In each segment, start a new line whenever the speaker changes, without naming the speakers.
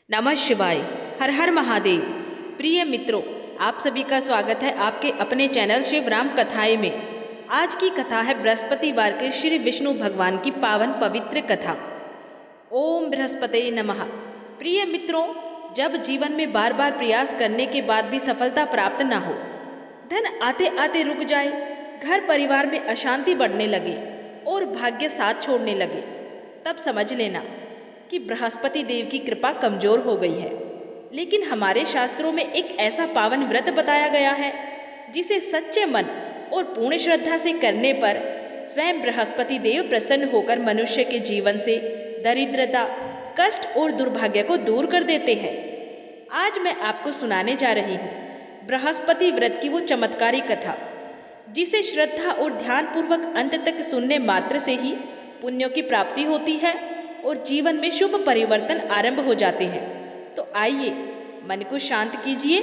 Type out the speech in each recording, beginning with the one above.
नमः शिवाय। हर हर महादेव। प्रिय मित्रों, आप सभी का स्वागत है आपके अपने चैनल शिव राम कथाएं में। आज की कथा है बृहस्पतिवार के श्री विष्णु भगवान की पावन पवित्र कथा। ओम बृहस्पते नमः। प्रिय मित्रों, जब जीवन में बार बार प्रयास करने के बाद भी सफलता प्राप्त ना हो, धन आते आते रुक जाए, घर परिवार में अशांति बढ़ने लगे और भाग्य साथ छोड़ने लगे, तब समझ लेना कि बृहस्पति देव की कृपा कमजोर हो गई है। लेकिन हमारे शास्त्रों में एक ऐसा पावन व्रत बताया गया है जिसे सच्चे मन और पूर्ण श्रद्धा से करने पर स्वयं बृहस्पति देव प्रसन्न होकर मनुष्य के जीवन से दरिद्रता, कष्ट और दुर्भाग्य को दूर कर देते हैं। आज मैं आपको सुनाने जा रही हूँ बृहस्पति व्रत की वो चमत्कारी कथा, जिसे श्रद्धा और ध्यानपूर्वक अंत तक सुनने मात्र से ही पुण्यों की प्राप्ति होती है और जीवन में शुभ परिवर्तन आरंभ हो जाते हैं। तो आइए, मन को शांत कीजिए,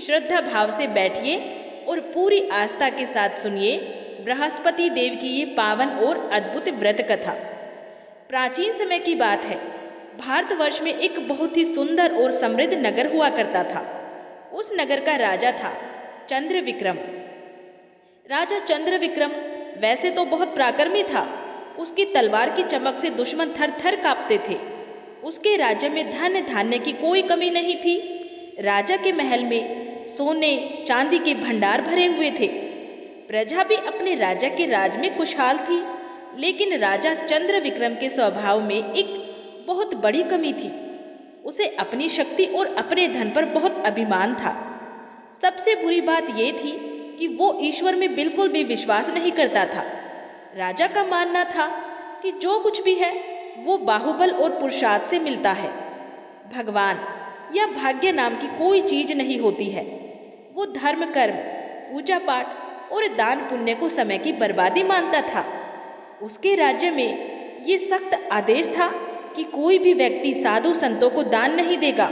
श्रद्धा भाव से बैठिए और पूरी आस्था के साथ सुनिए बृहस्पति देव की ये पावन और अद्भुत व्रत कथा। प्राचीन समय की बात है। भारतवर्ष में एक बहुत ही सुंदर और समृद्ध नगर हुआ करता था। उस नगर का राजा था चंद्रविक्रम। राजा चंद्रविक्रम वैसे तो बहुत पराक्रमी था। उसकी तलवार की चमक से दुश्मन थर थर कांपते थे। उसके राज्य में धन धान्य की कोई कमी नहीं थी। राजा के महल में सोने चांदी के भंडार भरे हुए थे। प्रजा भी अपने राजा के राज में खुशहाल थी। लेकिन राजा चंद्रविक्रम के स्वभाव में एक बहुत बड़ी कमी थी। उसे अपनी शक्ति और अपने धन पर बहुत अभिमान था। सबसे बुरी बात यह थी कि वो ईश्वर में बिल्कुल भी विश्वास नहीं करता था। राजा का मानना था कि जो कुछ भी है वो बाहुबल और पुरुषार्थ से मिलता है। भगवान या भाग्य नाम की कोई चीज नहीं होती है। वो धर्म, कर्म, पूजा पाठ और दान पुण्य को समय की बर्बादी मानता था। उसके राज्य में ये सख्त आदेश था कि कोई भी व्यक्ति साधु संतों को दान नहीं देगा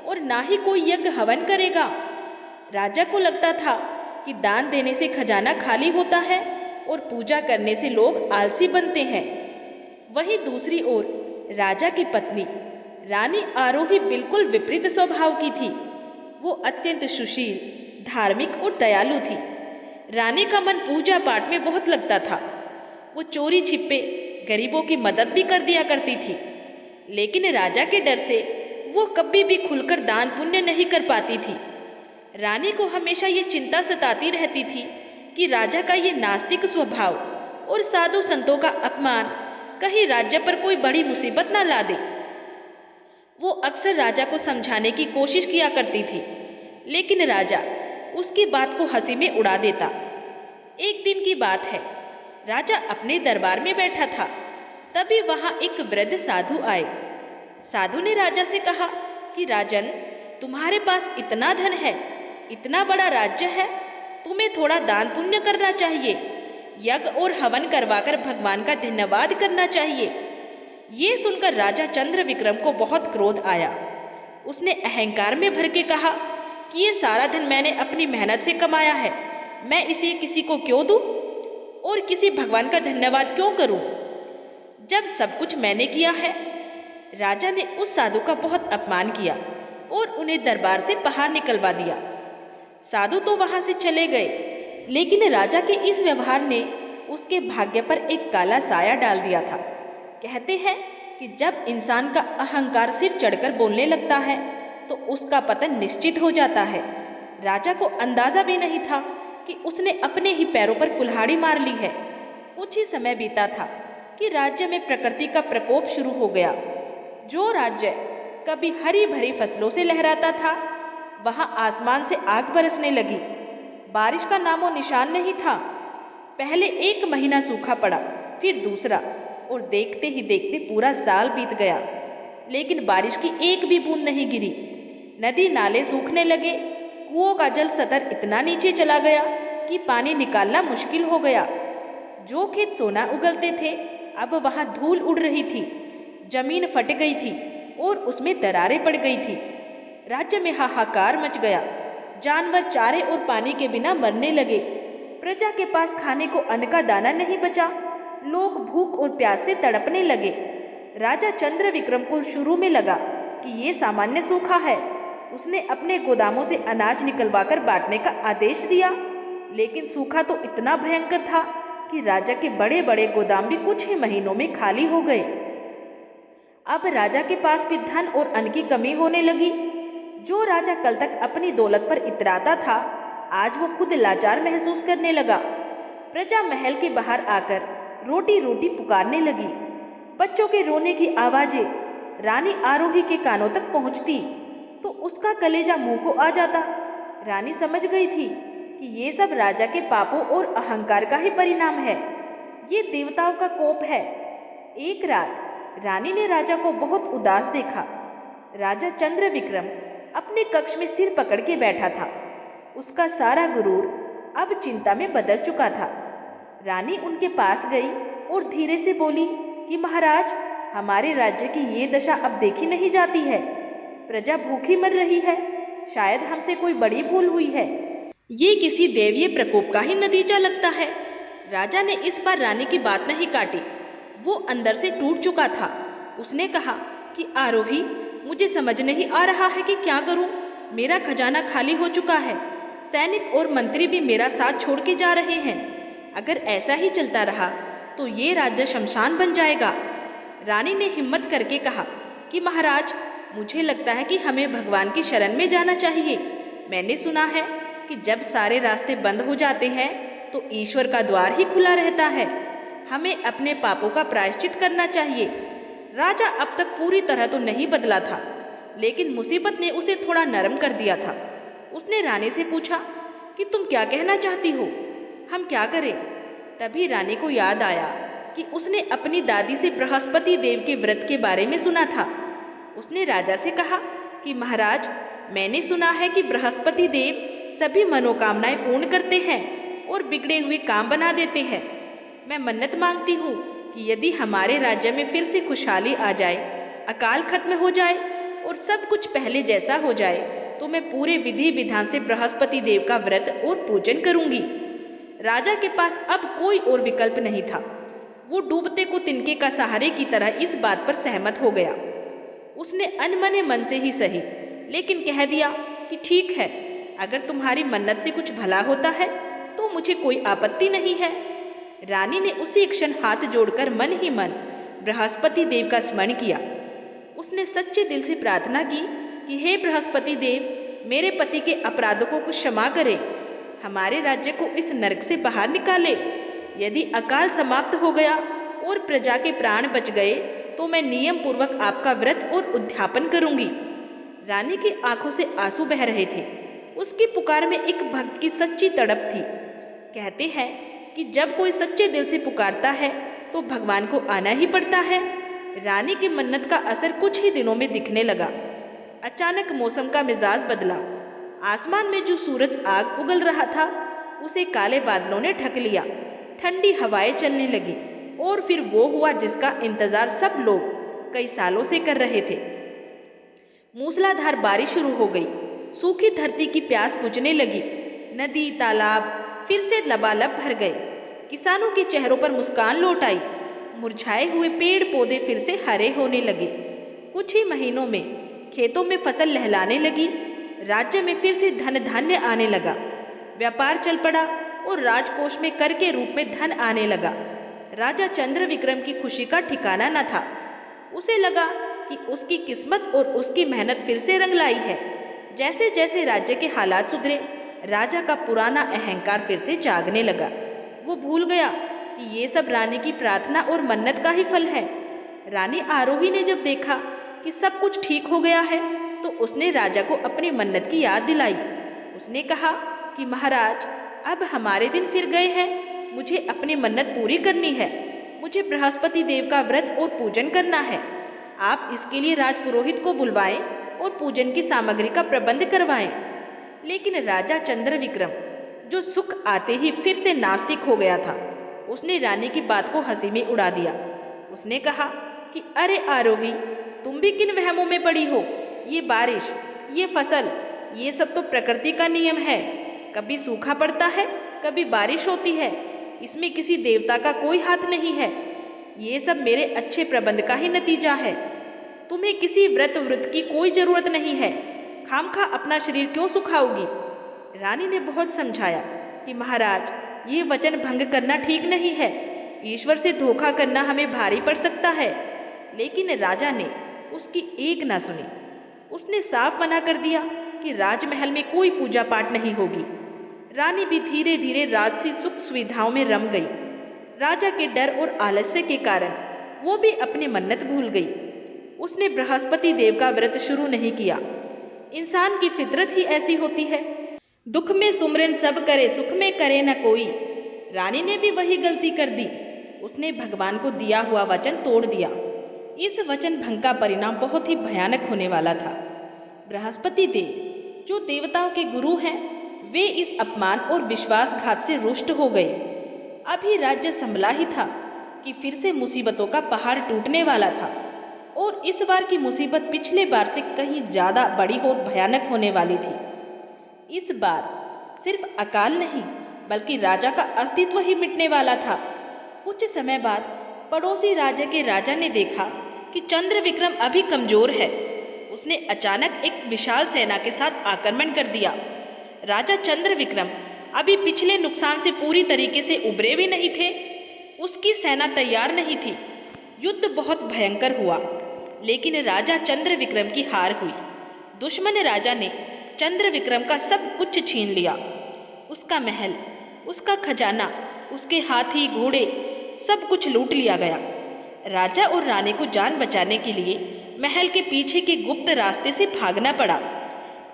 और ना ही कोई यज्ञ हवन करेगा। राजा को लगता था कि दान देने से खजाना खाली होता है और पूजा करने से लोग आलसी बनते हैं। वहीं दूसरी ओर राजा की पत्नी रानी आरोही बिल्कुल विपरीत स्वभाव की थी। वो अत्यंत सुशील, धार्मिक और दयालु थी। रानी का मन पूजा पाठ में बहुत लगता था। वो चोरी छिपे गरीबों की मदद भी कर दिया करती थी। लेकिन राजा के डर से वो कभी भी खुलकर दान पुण्य नहीं कर पाती थी। रानी को हमेशा ये चिंता सताती रहती थी कि राजा का ये नास्तिक स्वभाव और साधु संतों का अपमान कहीं राज्य पर कोई बड़ी मुसीबत ना ला दे। वो अक्सर राजा को समझाने की कोशिश किया करती थी, लेकिन राजा उसकी बात को हंसी में उड़ा देता। एक दिन की बात है, राजा अपने दरबार में बैठा था। तभी वहां एक वृद्ध साधु आए। साधु ने राजा से कहा कि राजन, तुम्हारे पास इतना धन है, इतना बड़ा राज्य है, तुम्हें थोड़ा दान पुण्य करना चाहिए। यज्ञ और हवन करवाकर भगवान का धन्यवाद करना चाहिए। ये सुनकर राजा चंद्रविक्रम को बहुत क्रोध आया। उसने अहंकार में भर के कहा कि ये सारा धन मैंने अपनी मेहनत से कमाया है, मैं इसे किसी को क्यों दूं और किसी भगवान का धन्यवाद क्यों करूं, जब सब कुछ मैंने किया है। राजा ने उस साधु का बहुत अपमान किया और उन्हें दरबार से बाहर निकलवा दिया। साधु तो वहां से चले गए, लेकिन राजा के इस व्यवहार ने उसके भाग्य पर एक काला साया डाल दिया था। कहते हैं कि जब इंसान का अहंकार सिर चढ़कर बोलने लगता है तो उसका पतन निश्चित हो जाता है। राजा को अंदाजा भी नहीं था कि उसने अपने ही पैरों पर कुल्हाड़ी मार ली है। कुछ ही समय बीता था कि राज्य में प्रकृति का प्रकोप शुरू हो गया। जो राज्य कभी हरी भरी फसलों से लहराता था, वहां आसमान से आग बरसने लगी। बारिश का नामो निशान नहीं था। पहले एक महीना सूखा पड़ा, फिर दूसरा, और देखते ही देखते पूरा साल बीत गया, लेकिन बारिश की एक भी बूंद नहीं गिरी। नदी नाले सूखने लगे। कुओं का जल सतर इतना नीचे चला गया कि पानी निकालना मुश्किल हो गया। जो खेत सोना उगलते थे, अब वहां धूल उड़ रही थी। जमीन फट गई थी और उसमें दरारें पड़ गई थी। राज्य में हाहाकार मच गया। जानवर चारे और पानी के बिना मरने लगे। प्रजा के पास खाने को अन्न का दाना नहीं बचा। लोग भूख और प्यास से तड़पने लगे। राजा चंद्रविक्रम को शुरू में लगा कि ये सामान्य सूखा है। उसने अपने गोदामों से अनाज निकलवाकर बांटने का आदेश दिया, लेकिन सूखा तो इतना भयंकर था कि राजा के बड़े बड़े गोदाम भी कुछ ही महीनों में खाली हो गए। अब राजा के पास भी धन और अन्न की कमी होने लगी। जो राजा कल तक अपनी दौलत पर इतराता था, आज वो खुद लाचार महसूस करने लगा। प्रजा महल के बाहर आकर रोटी रोटी पुकारने लगी। बच्चों के रोने की आवाजें रानी आरोही के कानों तक पहुंचती तो उसका कलेजा मुंह को आ जाता। रानी समझ गई थी कि ये सब राजा के पापों और अहंकार का ही परिणाम है। ये देवताओं का कोप है। एक रात रानी ने राजा को बहुत उदास देखा। राजा चंद्रविक्रम अपने कक्ष में सिर पकड़ के बैठा था। उसका सारा गुरूर अब चिंता में बदल चुका था। रानी उनके पास गई और धीरे से बोली कि महाराज, हमारे राज्य की ये दशा अब देखी नहीं जाती है। प्रजा भूखी मर रही है। शायद हमसे कोई बड़ी भूल हुई है। ये किसी दैवीय प्रकोप का ही नतीजा लगता है। राजा ने इस बार रानी की बात नहीं काटी। वो अंदर से टूट चुका था। उसने कहा कि आरोही, मुझे समझ नहीं आ रहा है कि क्या करूं। मेरा खजाना खाली हो चुका है। सैनिक और मंत्री भी मेरा साथ छोड़ के जा रहे हैं। अगर ऐसा ही चलता रहा तो ये राज्य शमशान बन जाएगा। रानी ने हिम्मत करके कहा कि महाराज, मुझे लगता है कि हमें भगवान की शरण में जाना चाहिए। मैंने सुना है कि जब सारे रास्ते बंद हो जाते हैं तो ईश्वर का द्वार ही खुला रहता है। हमें अपने पापों का प्रायश्चित करना चाहिए। राजा अब तक पूरी तरह तो नहीं बदला था, लेकिन मुसीबत ने उसे थोड़ा नरम कर दिया था। उसने रानी से पूछा कि तुम क्या कहना चाहती हो, हम क्या करें? तभी रानी को याद आया कि उसने अपनी दादी से बृहस्पति देव के व्रत के बारे में सुना था। उसने राजा से कहा कि महाराज, मैंने सुना है कि बृहस्पति देव सभी मनोकामनाएं पूर्ण करते हैं और बिगड़े हुए काम बना देते हैं। मैं मन्नत मांगती हूँ कि यदि हमारे राज्य में फिर से खुशहाली आ जाए, अकाल खत्म हो जाए और सब कुछ पहले जैसा हो जाए, तो मैं पूरे विधि विधान से बृहस्पति देव का व्रत और पूजन करूंगी। राजा के पास अब कोई और विकल्प नहीं था। वो डूबते को तिनके का सहारे की तरह इस बात पर सहमत हो गया। उसने अनमने मन से ही सही, लेकिन कह दिया कि ठीक है, अगर तुम्हारी मन्नत से कुछ भला होता है तो मुझे कोई आपत्ति नहीं है। रानी ने उसी क्षण हाथ जोड़कर मन ही मन बृहस्पति देव का स्मरण किया। उसने सच्चे दिल से प्रार्थना की कि हे बृहस्पति देव, मेरे पति के अपराधों को क्षमा करें, हमारे राज्य को इस नरक से बाहर निकाले। यदि अकाल समाप्त हो गया और प्रजा के प्राण बच गए तो मैं नियम पूर्वक आपका व्रत और उद्यापन करूंगी। रानी की आंखों से आंसू बह रहे थे। उसकी पुकार में एक भक्त की सच्ची तड़प थी। कहते हैं कि जब कोई सच्चे दिल से पुकारता है तो भगवान को आना ही पड़ता है। रानी की मन्नत का असर कुछ ही दिनों में दिखने लगा। अचानक मौसम का मिजाज बदला। आसमान में जो सूरज आग उगल रहा था उसे काले बादलों ने ढक लिया। ठंडी हवाएं चलने लगी और फिर वो हुआ जिसका इंतजार सब लोग कई सालों से कर रहे थे। मूसलाधार बारिश शुरू हो गई। सूखी धरती की प्यास बुझने लगी। नदी तालाब फिर से लबालब भर गए। किसानों के चेहरों पर मुस्कान लौट आई। मुरझाए हुए पेड़ पौधे फिर से हरे होने लगे। कुछ ही महीनों में खेतों में फसल लहलाने लगी। राज्य में फिर से धन धान्य आने लगा। व्यापार चल पड़ा और राजकोष में कर के रूप में धन आने लगा। राजा चंद्रविक्रम की खुशी का ठिकाना न था। उसे लगा कि उसकी किस्मत और उसकी मेहनत फिर से रंग लाई है। जैसे जैसे राज्य के हालात सुधरे, राजा का पुराना अहंकार फिर से जागने लगा। वो भूल गया कि ये सब रानी की प्रार्थना और मन्नत का ही फल है। रानी आरोही ने जब देखा कि सब कुछ ठीक हो गया है तो उसने राजा को अपनी मन्नत की याद दिलाई। उसने कहा कि महाराज, अब हमारे दिन फिर गए हैं। मुझे अपनी मन्नत पूरी करनी है। मुझे बृहस्पति देव का व्रत और पूजन करना है। आप इसके लिए राजपुरोहित को बुलवाएं और पूजन की सामग्री का प्रबंध करवाएं। लेकिन राजा चंद्रविक्रम, जो सुख आते ही फिर से नास्तिक हो गया था, उसने रानी की बात को हंसी में उड़ा दिया। उसने कहा कि अरे आरोही, तुम भी किन वहमों में पड़ी हो। ये बारिश, ये फसल, ये सब तो प्रकृति का नियम है। कभी सूखा पड़ता है, कभी बारिश होती है। इसमें किसी देवता का कोई हाथ नहीं है। ये सब मेरे अच्छे प्रबंध का ही नतीजा है। तुम्हें किसी व्रत की कोई जरूरत नहीं है, खामखा अपना शरीर क्यों सुखाओगी। रानी ने बहुत समझाया कि महाराज, ये वचन भंग करना ठीक नहीं है, ईश्वर से धोखा करना हमें भारी पड़ सकता है। लेकिन राजा ने उसकी एक ना सुनी। उसने साफ मना कर दिया कि राजमहल में कोई पूजा पाठ नहीं होगी। रानी भी धीरे धीरे राजसी सुख सुविधाओं में रम गई। राजा के डर और आलस्य के कारण वो भी अपनी मन्नत भूल गई। उसने बृहस्पति देव का व्रत शुरू नहीं किया। इंसान की फितरत ही ऐसी होती है, दुख में सुमरन सब करे, सुख में करे न कोई। रानी ने भी वही गलती कर दी। उसने भगवान को दिया हुआ वचन तोड़ दिया। इस वचन भंग का परिणाम बहुत ही भयानक होने वाला था। बृहस्पति देव जो देवताओं के गुरु हैं, वे इस अपमान और विश्वासघात से रुष्ट हो गए। अभी राज्य संभला ही था कि फिर से मुसीबतों का पहाड़ टूटने वाला था, और इस बार की मुसीबत पिछले बार से कहीं ज्यादा बड़ी और भयानक होने वाली थी। इस बार सिर्फ अकाल नहीं, बल्कि राजा का अस्तित्व ही मिटने वाला था। कुछ समय बाद पड़ोसी राज्य के राजा ने देखा कि चंद्र विक्रम अभी कमजोर है। उसने अचानक एक विशाल सेना के साथ आक्रमण कर दिया। राजा चंद्र विक्रम अभी पिछले नुकसान से पूरी तरीके से उबरे भी नहीं थे। उसकी सेना तैयार नहीं थी। युद्ध बहुत भयंकर हुआ, लेकिन राजा चंद्र विक्रम की हार हुई। दुश्मन राजा ने चंद्र विक्रम का सब कुछ छीन लिया। उसका महल, उसका खजाना, उसके हाथी घोड़े, सब कुछ लूट लिया गया। राजा और रानी को जान बचाने के लिए महल के पीछे के गुप्त रास्ते से भागना पड़ा।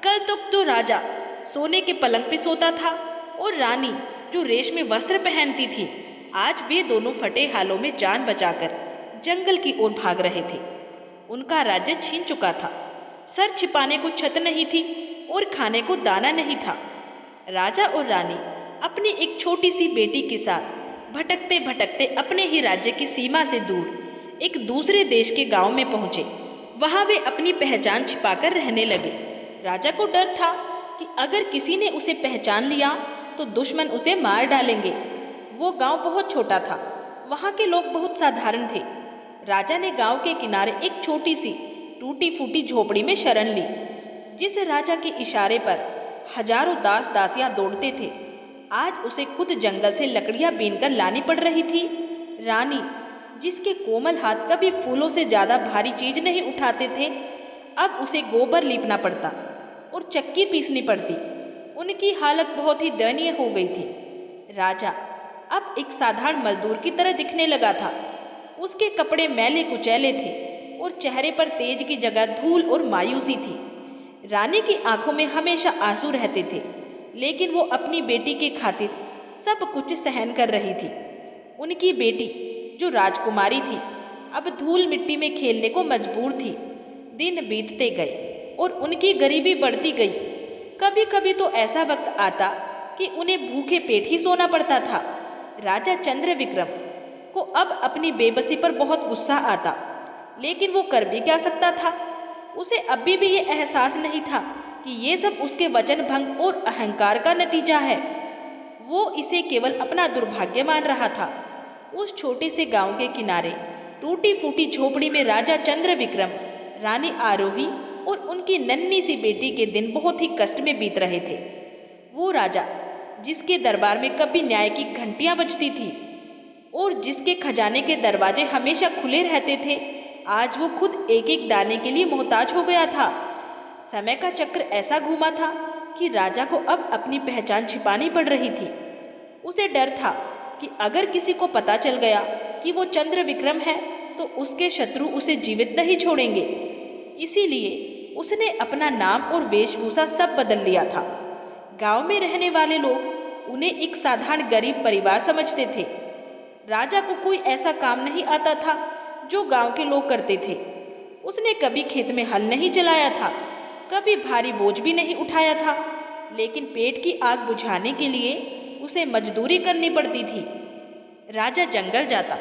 कल तक तो राजा सोने के पलंग पे सोता था और रानी जो रेशमी वस्त्र पहनती थी, आज वे दोनों फटे हालों में जान बचाकर जंगल की ओर भाग रहे थे। उनका राज्य छीन चुका था। सर छिपाने को छत नहीं थी और खाने को दाना नहीं था। राजा और रानी अपनी एक छोटी सी बेटी के साथ भटकते भटकते अपने ही राज्य की सीमा से दूर एक दूसरे देश के गांव में पहुंचे। वहां वे अपनी पहचान छिपाकर रहने लगे। राजा को डर था कि अगर किसी ने उसे पहचान लिया तो दुश्मन उसे मार डालेंगे। वो गांव बहुत छोटा था, वहां के लोग बहुत साधारण थे। राजा ने गांव के किनारे एक छोटी सी टूटी फूटी झोपड़ी में शरण ली। जिस राजा के इशारे पर हजारों दास दासियां दौड़ते थे, आज उसे खुद जंगल से लकड़ियां बीनकर लानी पड़ रही थी। रानी, जिसके कोमल हाथ कभी फूलों से ज्यादा भारी चीज नहीं उठाते थे, अब उसे गोबर लीपना पड़ता और चक्की पीसनी पड़ती। उनकी हालत बहुत ही दयनीय हो गई थी। राजा अब एक साधारण मजदूर की तरह दिखने लगा था। उसके कपड़े मैले कुचैले थे और चेहरे पर तेज की जगह धूल और मायूसी थी। रानी की आंखों में हमेशा आंसू रहते थे, लेकिन वो अपनी बेटी के खातिर सब कुछ सहन कर रही थी। उनकी बेटी जो राजकुमारी थी, अब धूल मिट्टी में खेलने को मजबूर थी। दिन बीतते गए और उनकी गरीबी बढ़ती गई। कभी कभी तो ऐसा वक्त आता कि उन्हें भूखे पेट ही सोना पड़ता था। राजा चंद्र विक्रम को अब अपनी बेबसी पर बहुत गुस्सा आता, लेकिन वो कर भी क्या सकता था। उसे अभी भी ये एहसास नहीं था कि ये सब उसके वचन भंग और अहंकार का नतीजा है। वो इसे केवल अपना दुर्भाग्य मान रहा था। उस छोटे से गांव के किनारे टूटी फूटी झोपड़ी में राजा चंद्र विक्रम, रानी आरोही और उनकी नन्ही सी बेटी के दिन बहुत ही कष्ट में बीत रहे थे। वो राजा जिसके दरबार में कभी न्याय की घंटियां बजती थी और जिसके खजाने के दरवाजे हमेशा खुले रहते थे, आज वो खुद एक एक दाने के लिए मोहताज हो गया था। समय का चक्र ऐसा घूमा था कि राजा को अब अपनी पहचान छिपानी पड़ रही थी। उसे डर था कि अगर किसी को पता चल गया कि वो चंद्र विक्रम है तो उसके शत्रु उसे जीवित नहीं छोड़ेंगे। इसीलिए उसने अपना नाम और वेशभूषा सब बदल लिया था। गांव में रहने वाले लोग उन्हें एक साधारण गरीब परिवार समझते थे। राजा को कोई ऐसा काम नहीं आता था जो गांव के लोग करते थे। उसने कभी खेत में हल नहीं चलाया था, कभी भारी बोझ भी नहीं उठाया था, लेकिन पेट की आग बुझाने के लिए उसे मजदूरी करनी पड़ती थी। राजा जंगल जाता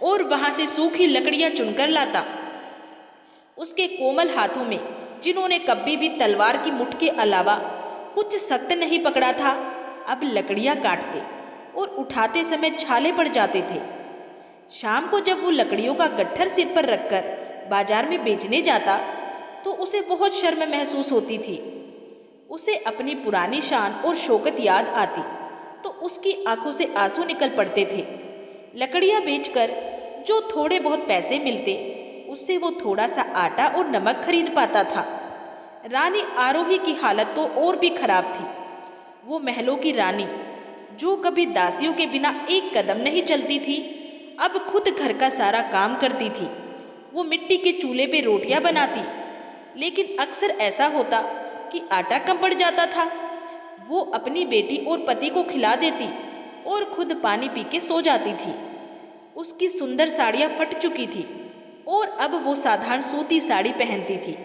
और वहां से सूखी लकड़ियां चुनकर लाता। उसके कोमल हाथों में, जिन्होंने कभी भी तलवार की मुठ के अलावा कुछ सख्त नहीं पकड़ा था, अब लकड़ियां काटते और उठाते समय छाले पड़ जाते थे। शाम को जब वो लकड़ियों का गट्ठर सिर पर रखकर बाजार में बेचने जाता तो उसे बहुत शर्म महसूस होती थी। उसे अपनी पुरानी शान और शौकत याद आती तो उसकी आंखों से आंसू निकल पड़ते थे। लकड़ियाँ बेचकर जो थोड़े बहुत पैसे मिलते उससे वो थोड़ा सा आटा और नमक खरीद पाता था। रानी आरोही की हालत तो और भी खराब थी। वो महलों की रानी जो कभी दासियों के बिना एक कदम नहीं चलती थी, अब खुद घर का सारा काम करती थी। वो मिट्टी के चूल्हे पे रोटियां बनाती, लेकिन अक्सर ऐसा होता कि आटा कम पड़ जाता था। वो अपनी बेटी और पति को खिला देती और खुद पानी पी के सो जाती थी। उसकी सुंदर साड़ियाँ फट चुकी थी और अब वो साधारण सूती साड़ी पहनती थी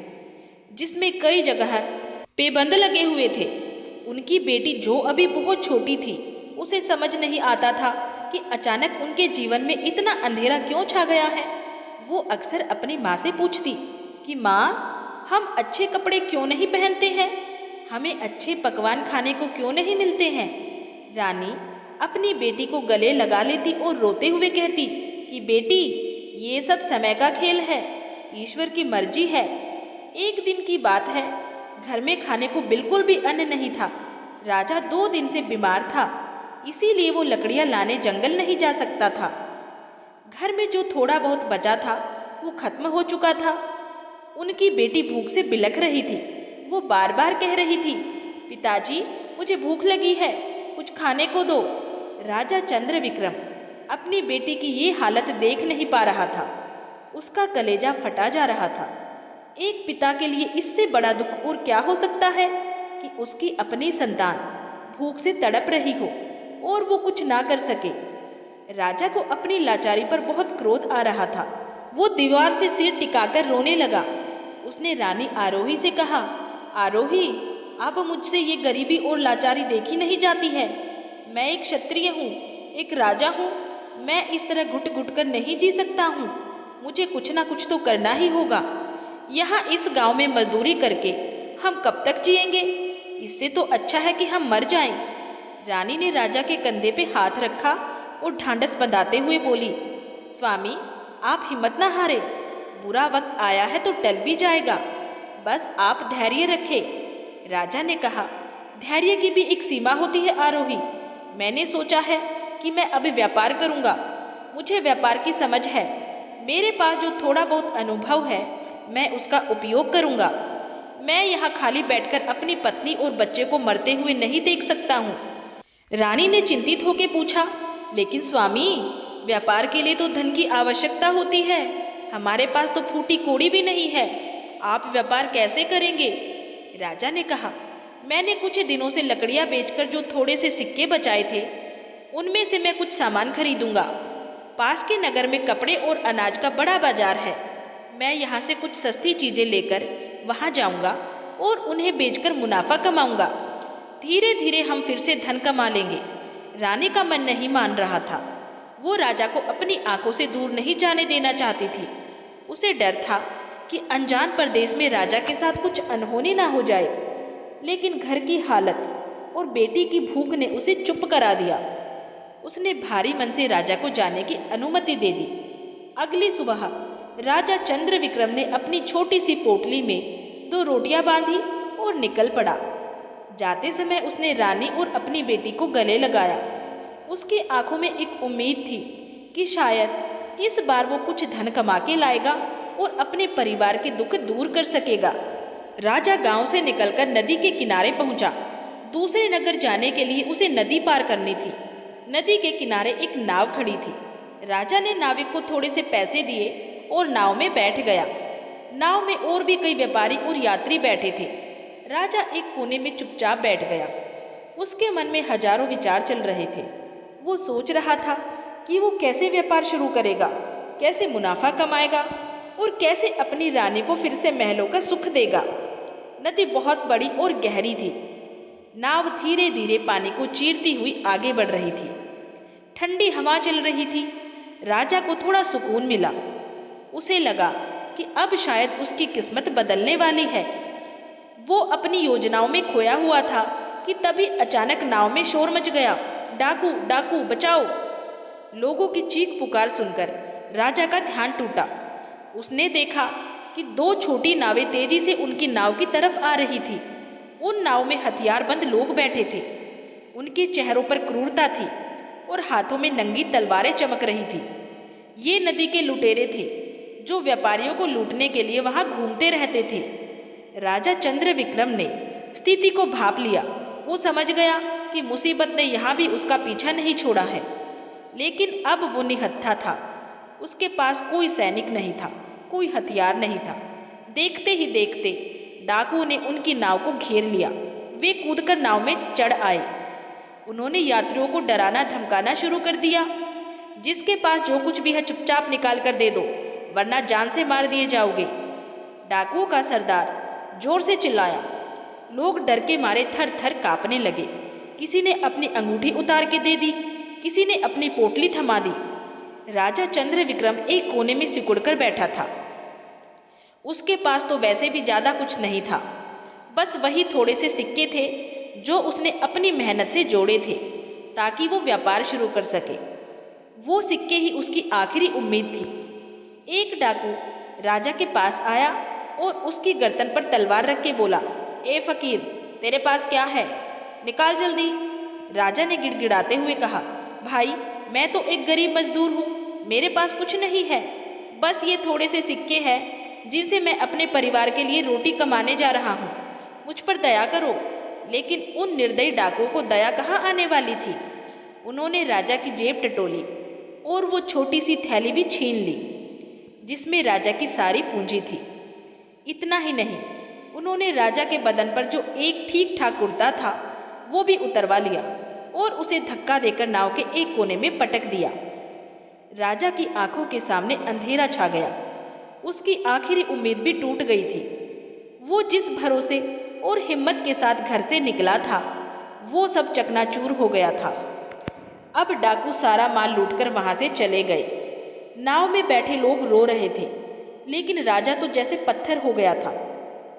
जिसमें कई जगह पेबंद लगे हुए थे। उनकी बेटी जो अभी बहुत छोटी थी, उसे समझ नहीं आता था कि अचानक उनके जीवन में इतना अंधेरा क्यों छा गया है। वो अक्सर अपनी माँ से पूछती कि माँ, हम अच्छे कपड़े क्यों नहीं पहनते हैं, हमें अच्छे पकवान खाने को क्यों नहीं मिलते हैं। रानी अपनी बेटी को गले लगा लेती और रोते हुए कहती कि बेटी, ये सब समय का खेल है, ईश्वर की मर्जी है। एक दिन की बात है, घर में खाने को बिल्कुल भी अन्न नहीं था। राजा 2 दिन से बीमार था, इसीलिए वो लकड़ियाँ लाने जंगल नहीं जा सकता था। घर में जो थोड़ा बहुत बचा था वो खत्म हो चुका था। उनकी बेटी भूख से बिलख रही थी। वो बार बार कह रही थी, पिताजी, मुझे भूख लगी है, कुछ खाने को दो। राजा चंद्रविक्रम अपनी बेटी की ये हालत देख नहीं पा रहा था। उसका कलेजा फटा जा रहा था। एक पिता के लिए इससे बड़ा दुख और क्या हो सकता है कि उसकी अपनी संतान भूख से तड़प रही हो और वो कुछ ना कर सके। राजा को अपनी लाचारी पर बहुत क्रोध आ रहा था। वो दीवार से सिर टिकाकर रोने लगा। उसने रानी आरोही से कहा, आरोही, अब मुझसे ये गरीबी और लाचारी देखी नहीं जाती है। मैं एक क्षत्रिय हूँ, एक राजा हूँ। मैं इस तरह घुट घुट कर नहीं जी सकता हूँ। मुझे कुछ ना कुछ तो करना ही होगा। यहाँ इस गांव में मजदूरी करके हम कब तक जिएंगे? इससे तो अच्छा है कि हम मर जाएं। रानी ने राजा के कंधे पे हाथ रखा और ढांढस बंधाते हुए बोली, स्वामी, आप हिम्मत ना हारे। बुरा वक्त आया है तो टल भी जाएगा, बस आप धैर्य रखें। राजा ने कहा, धैर्य की भी एक सीमा होती है आरोही। मैंने सोचा है कि मैं अभी व्यापार करूँगा। मुझे व्यापार की समझ है। मेरे पास जो थोड़ा बहुत अनुभव है मैं उसका उपयोग करूँगा। मैं यहाँ खाली बैठकर अपनी पत्नी और बच्चे को मरते हुए नहीं देख सकता हूँ। रानी ने चिंतित होकर पूछा, लेकिन स्वामी, व्यापार के लिए तो धन की आवश्यकता होती है। हमारे पास तो फूटी कौड़ी भी नहीं है। आप व्यापार कैसे करेंगे? राजा ने कहा, मैंने कुछ दिनों से लकड़ियाँ बेचकर जो थोड़े से सिक्के बचाए थे उनमें से मैं कुछ सामान खरीदूंगा। पास के नगर में कपड़े और अनाज का बड़ा बाजार है। मैं यहाँ से कुछ सस्ती चीज़ें लेकर वहाँ जाऊँगा और उन्हें बेचकर मुनाफा कमाऊँगा। धीरे धीरे हम फिर से धन कमा लेंगे। रानी का मन नहीं मान रहा था। वो राजा को अपनी आंखों से दूर नहीं जाने देना चाहती थी। उसे डर था कि अनजान प्रदेश में राजा के साथ कुछ अनहोनी ना हो जाए, लेकिन घर की हालत और बेटी की भूख ने उसे चुप करा दिया। उसने भारी मन से राजा को जाने की अनुमति दे दी। अगली सुबह राजा चंद्रविक्रम ने अपनी छोटी सी पोटली में 2 रोटियां बांधी और निकल पड़ा। जाते समय उसने रानी और अपनी बेटी को गले लगाया। उसकी आंखों में एक उम्मीद थी कि शायद इस बार वो कुछ धन कमा के लाएगा और अपने परिवार के दुख दूर कर सकेगा। राजा गांव से निकलकर नदी के किनारे पहुंचा। दूसरे नगर जाने के लिए उसे नदी पार करनी थी। नदी के किनारे एक नाव खड़ी थी। राजा ने नाविक को थोड़े से पैसे दिए और नाव में बैठ गया। नाव में और भी कई व्यापारी और यात्री बैठे थे। राजा एक कोने में चुपचाप बैठ गया। उसके मन में हजारों विचार चल रहे थे। वो सोच रहा था कि वो कैसे व्यापार शुरू करेगा, कैसे मुनाफा कमाएगा और कैसे अपनी रानी को फिर से महलों का सुख देगा। नदी बहुत बड़ी और गहरी थी। नाव धीरे धीरे पानी को चीरती हुई आगे बढ़ रही थी। ठंडी हवा चल रही थी। राजा को थोड़ा सुकून मिला। उसे लगा कि अब शायद उसकी किस्मत बदलने वाली है। वो अपनी योजनाओं में खोया हुआ था कि तभी अचानक नाव में शोर मच गया। डाकू, डाकू, बचाओ! लोगों की चीख पुकार सुनकर राजा का ध्यान टूटा। उसने देखा कि दो छोटी नावें तेजी से उनकी नाव की तरफ आ रही थी। उन नाव में हथियारबंद लोग बैठे थे। उनके चेहरों पर क्रूरता थी और हाथों में नंगी तलवारें चमक रही थी। ये नदी के लुटेरे थे जो व्यापारियों को लूटने के लिए वहां घूमते रहते थे। राजा चंद्र विक्रम ने स्थिति को भांप लिया। वो समझ गया कि मुसीबत ने यहाँ भी उसका पीछा नहीं छोड़ा है। लेकिन अब वो निहत्था था। उसके पास कोई सैनिक नहीं था, कोई हथियार नहीं था। देखते ही देखते डाकुओं ने उनकी नाव को घेर लिया। वे कूदकर नाव में चढ़ आए। उन्होंने यात्रियों को डराना धमकाना शुरू कर दिया। जिसके पास जो कुछ भी है चुपचाप निकाल कर दे दो, वरना जान से मार दिए जाओगे। डाकुओं का सरदार जोर से चिल्लाया। लोग डर के मारे थर थर कांपने लगे। किसी ने अपनी अंगूठी उतार के दे दी, किसी ने अपनी पोटली थमा दी। राजा चंद्र विक्रम एक कोने में सिकुड़कर बैठा था। उसके पास तो वैसे भी ज्यादा कुछ नहीं था, बस वही थोड़े से सिक्के थे जो उसने अपनी मेहनत से जोड़े थे ताकि वो व्यापार शुरू कर सके। वो सिक्के ही उसकी आखिरी उम्मीद थी। एक डाकू राजा के पास आया और उसकी गर्दन पर तलवार रख के बोला, ए फकीर, तेरे पास क्या है? निकाल जल्दी। राजा ने गिड़गिड़ाते हुए कहा, भाई, मैं तो एक गरीब मजदूर हूँ, मेरे पास कुछ नहीं है। बस ये थोड़े से सिक्के हैं जिनसे मैं अपने परिवार के लिए रोटी कमाने जा रहा हूँ। मुझ पर दया करो। लेकिन उन निर्दयी डाकुओं को दया कहाँ आने वाली थी। उन्होंने राजा की जेब टटोली और वो छोटी सी थैली भी छीन ली जिसमें राजा की सारी पूंजी थी। इतना ही नहीं, उन्होंने राजा के बदन पर जो एक ठीक ठाक कुर्ता था वो भी उतरवा लिया और उसे धक्का देकर नाव के एक कोने में पटक दिया। राजा की आंखों के सामने अंधेरा छा गया। उसकी आखिरी उम्मीद भी टूट गई थी। वो जिस भरोसे और हिम्मत के साथ घर से निकला था वो सब चकनाचूर हो गया था। अब डाकू सारा माल लूटकर वहां से चले गए। नाव में बैठे लोग रो रहे थे, लेकिन राजा तो जैसे पत्थर हो गया था।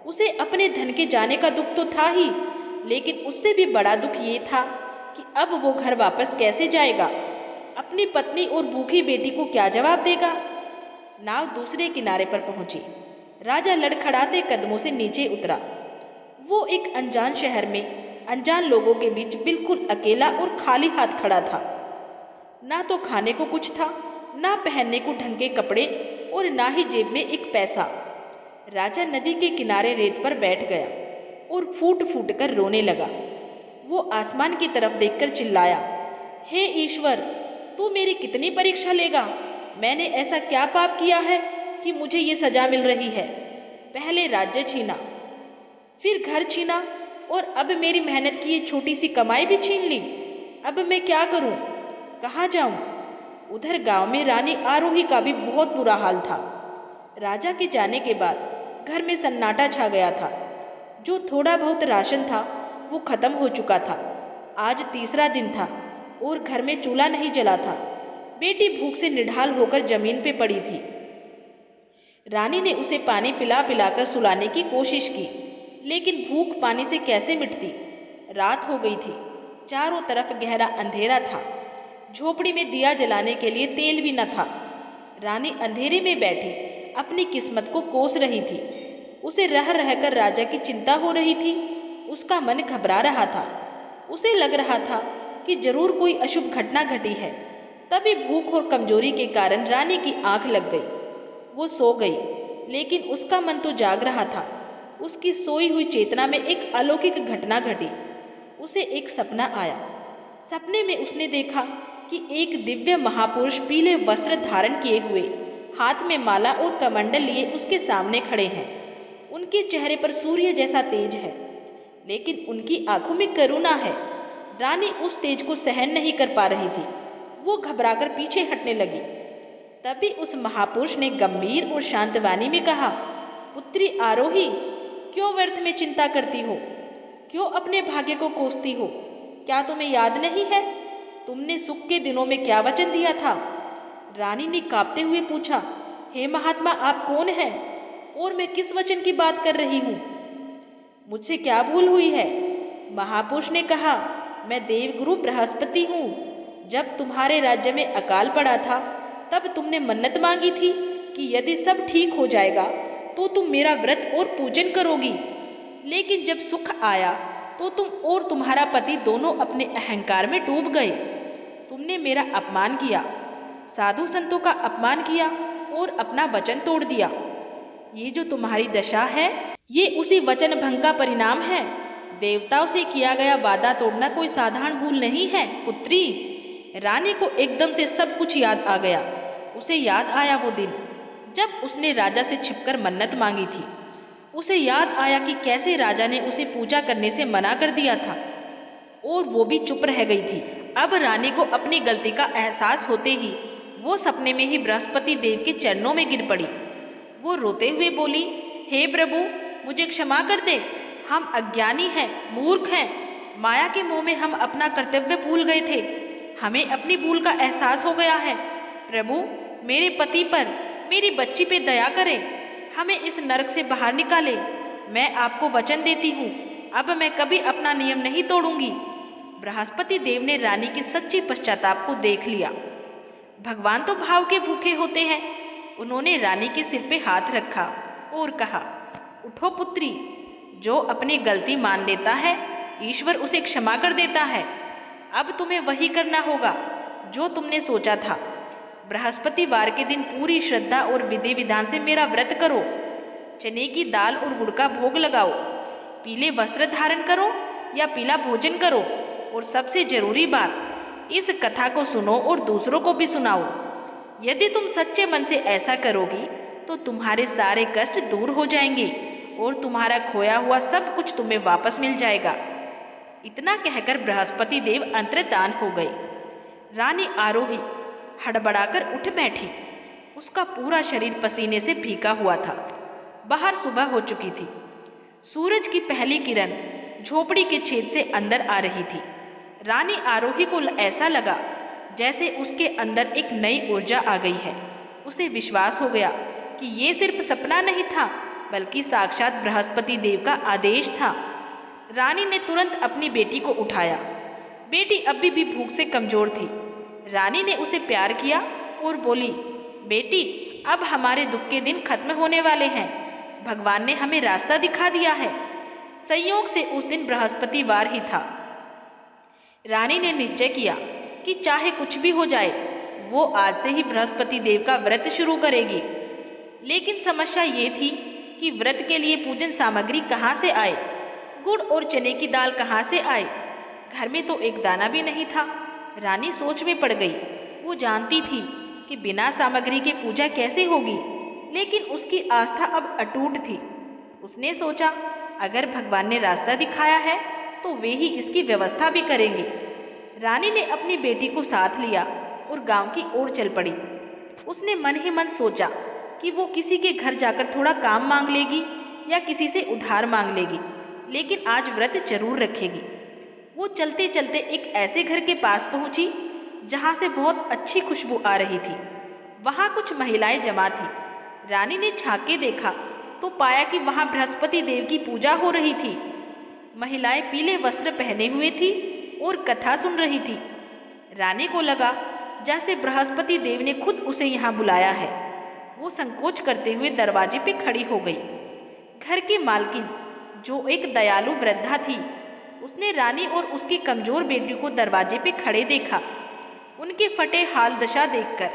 उसे अपने धन के जाने का दुख तो था ही, लेकिन उससे भी बड़ा दुख ये था कि अब वो घर वापस कैसे जाएगा। अपनी पत्नी और भूखी बेटी को क्या जवाब देगा। नाव दूसरे किनारे पर पहुंची। राजा लड़खड़ाते कदमों से नीचे उतरा। वो एक अनजान शहर में अनजान लोगों के बीच बिल्कुल अकेला और खाली हाथ खड़ा था। ना तो खाने को कुछ था, ना पहनने को ढंग के कपड़े और ना ही जेब में एक पैसा। राजा नदी के किनारे रेत पर बैठ गया और फूट फूट कर रोने लगा। वो आसमान की तरफ देखकर चिल्लाया, हे ईश्वर, तू मेरी कितनी परीक्षा लेगा? मैंने ऐसा क्या पाप किया है कि मुझे ये सजा मिल रही है? पहले राज्य छीना, फिर घर छीना और अब मेरी मेहनत की ये छोटी सी कमाई भी छीन ली। अब मैं क्या करूं? कहाँ जाऊं? उधर गांव में रानी आरोही का भी बहुत बुरा हाल था। राजा के जाने के बाद घर में सन्नाटा छा गया था। जो थोड़ा बहुत राशन था वो खत्म हो चुका था। आज तीसरा दिन था और घर में चूल्हा नहीं जला था। बेटी भूख से निढाल होकर जमीन पे पड़ी थी। रानी ने उसे पानी पिला पिलाकर सुलाने की कोशिश की, लेकिन भूख पानी से कैसे मिटती। रात हो गई थी। चारों तरफ गहरा अंधेरा था। झोपड़ी में दिया जलाने के लिए तेल भी न था। रानी अंधेरे में बैठी अपनी किस्मत को कोस रही थी। उसे रह रहकर राजा की चिंता हो रही थी। उसका मन घबरा रहा था। उसे लग रहा था कि जरूर कोई अशुभ घटना घटी है। तभी भूख और कमजोरी के कारण रानी की आंख लग गई। वो सो गई, लेकिन उसका मन तो जाग रहा था। उसकी सोई हुई चेतना में एक अलौकिक घटना घटी। उसे एक सपना आया। सपने में उसने देखा कि एक दिव्य महापुरुष पीले वस्त्र धारण किए हुए, हाथ में माला और कमंडल लिए उसके सामने खड़े हैं। उनके चेहरे पर सूर्य जैसा तेज है, लेकिन उनकी आंखों में करुणा है। रानी उस तेज को सहन नहीं कर पा रही थी। वो घबराकर पीछे हटने लगी। तभी उस महापुरुष ने गंभीर और शांत वाणी में कहा, पुत्री आरोही, क्यों व्यर्थ में चिंता करती हो? क्यों अपने भाग्य को कोसती हो? क्या तुम्हें याद नहीं है तुमने सुख के दिनों में क्या वचन दिया था? रानी ने कांपते हुए पूछा, हे महात्मा, आप कौन हैं और मैं किस वचन की बात कर रही हूँ? मुझसे क्या भूल हुई है? महापुरुष ने कहा, मैं देवगुरु बृहस्पति हूँ। जब तुम्हारे राज्य में अकाल पड़ा था तब तुमने मन्नत मांगी थी कि यदि सब ठीक हो जाएगा तो तुम मेरा व्रत और पूजन करोगी, लेकिन जब सुख आया तो तुम और तुम्हारा पति दोनों अपने अहंकार में डूब गए। तुमने मेरा अपमान किया, साधु संतों का अपमान किया और अपना वचन तोड़ दिया। ये जो तुम्हारी दशा है, ये उसी वचन भंग का परिणाम है। देवताओं से किया गया वादा तोड़ना कोई साधारण भूल नहीं है पुत्री। रानी को एकदम से सब कुछ याद आ गया। उसे याद आया वो दिन जब उसने राजा से छिपकर मन्नत मांगी थी। उसे याद आया कि कैसे राजा ने उसे पूजा करने से मना कर दिया था और वो भी चुप रह गई थी। अब रानी को अपनी गलती का एहसास होते ही वो सपने में ही बृहस्पति देव के चरणों में गिर पड़ी। वो रोते हुए बोली, हे प्रभु, मुझे क्षमा कर दे। हम अज्ञानी हैं, मूर्ख हैं। माया के मोह में हम अपना कर्तव्य भूल गए थे। हमें अपनी भूल का एहसास हो गया है। प्रभु, मेरे पति पर, मेरी बच्ची पे दया करें। हमें इस नरक से बाहर निकाले। मैं आपको वचन देती हूँ, अब मैं कभी अपना नियम नहीं तोड़ूंगी। बृहस्पति देव ने रानी की सच्ची पश्चाताप को देख लिया। भगवान तो भाव के भूखे होते हैं। उन्होंने रानी के सिर पे हाथ रखा और कहा, उठो पुत्री। जो अपनी गलती मान लेता है, ईश्वर उसे क्षमा कर देता है। अब तुम्हें वही करना होगा जो तुमने सोचा था। बृहस्पतिवार के दिन पूरी श्रद्धा और विधि विधान से मेरा व्रत करो। चने की दाल और गुड़ का भोग लगाओ। पीले वस्त्र धारण करो या पीला भोजन करो। और सबसे जरूरी बात, इस कथा को सुनो और दूसरों को भी सुनाओ। यदि तुम सच्चे मन से ऐसा करोगी तो तुम्हारे सारे कष्ट दूर हो जाएंगे और तुम्हारा खोया हुआ सब कुछ तुम्हें वापस मिल जाएगा। इतना कहकर बृहस्पति देव अंतर्धान हो गए। रानी आरोही हड़बड़ाकर उठ बैठी। उसका पूरा शरीर पसीने से भीगा हुआ था। बाहर सुबह हो चुकी थी। सूरज की पहली किरण झोपड़ी के छेद से अंदर आ रही थी। रानी आरोही को ऐसा लगा जैसे उसके अंदर एक नई ऊर्जा आ गई है। उसे विश्वास हो गया कि ये सिर्फ सपना नहीं था, बल्कि साक्षात बृहस्पति देव का आदेश था। रानी ने तुरंत अपनी बेटी को उठाया। बेटी अभी भी भूख से कमजोर थी। रानी ने उसे प्यार किया और बोली, बेटी, अब हमारे दुख के दिन खत्म होने वाले हैं। भगवान ने हमें रास्ता दिखा दिया है। संयोग से उस दिन बृहस्पतिवार ही था। रानी ने निश्चय किया कि चाहे कुछ भी हो जाए, वो आज से ही बृहस्पति देव का व्रत शुरू करेगी। लेकिन समस्या ये थी कि व्रत के लिए पूजन सामग्री कहाँ से आए, गुड़ और चने की दाल कहाँ से आए। घर में तो एक दाना भी नहीं था। रानी सोच में पड़ गई। वो जानती थी कि बिना सामग्री के पूजा कैसे होगी, लेकिन उसकी आस्था अब अटूट थी। उसने सोचा, अगर भगवान ने रास्ता दिखाया है तो वे ही इसकी व्यवस्था भी करेंगे। रानी ने अपनी बेटी को साथ लिया और गांव की ओर चल पड़ी। उसने मन ही मन सोचा कि वो किसी के घर जाकर थोड़ा काम मांग लेगी या किसी से उधार मांग लेगी, लेकिन आज व्रत जरूर रखेगी। वो चलते चलते एक ऐसे घर के पास पहुंची जहां से बहुत अच्छी खुशबू आ रही थी। वहां कुछ महिलाएं जमा थी। रानी ने झांक के देखा तो पाया कि वहां बृहस्पति देव की पूजा हो रही थी। महिलाएं पीले वस्त्र पहने हुए थी और कथा सुन रही थी। रानी को लगा जैसे बृहस्पति देव ने खुद उसे यहाँ बुलाया है। वो संकोच करते हुए दरवाजे पे खड़ी हो गई। घर की मालकिन, जो एक दयालु वृद्धा थी, उसने रानी और उसकी कमजोर बेटी को दरवाजे पे खड़े देखा। उनके फटे हाल दशा देखकर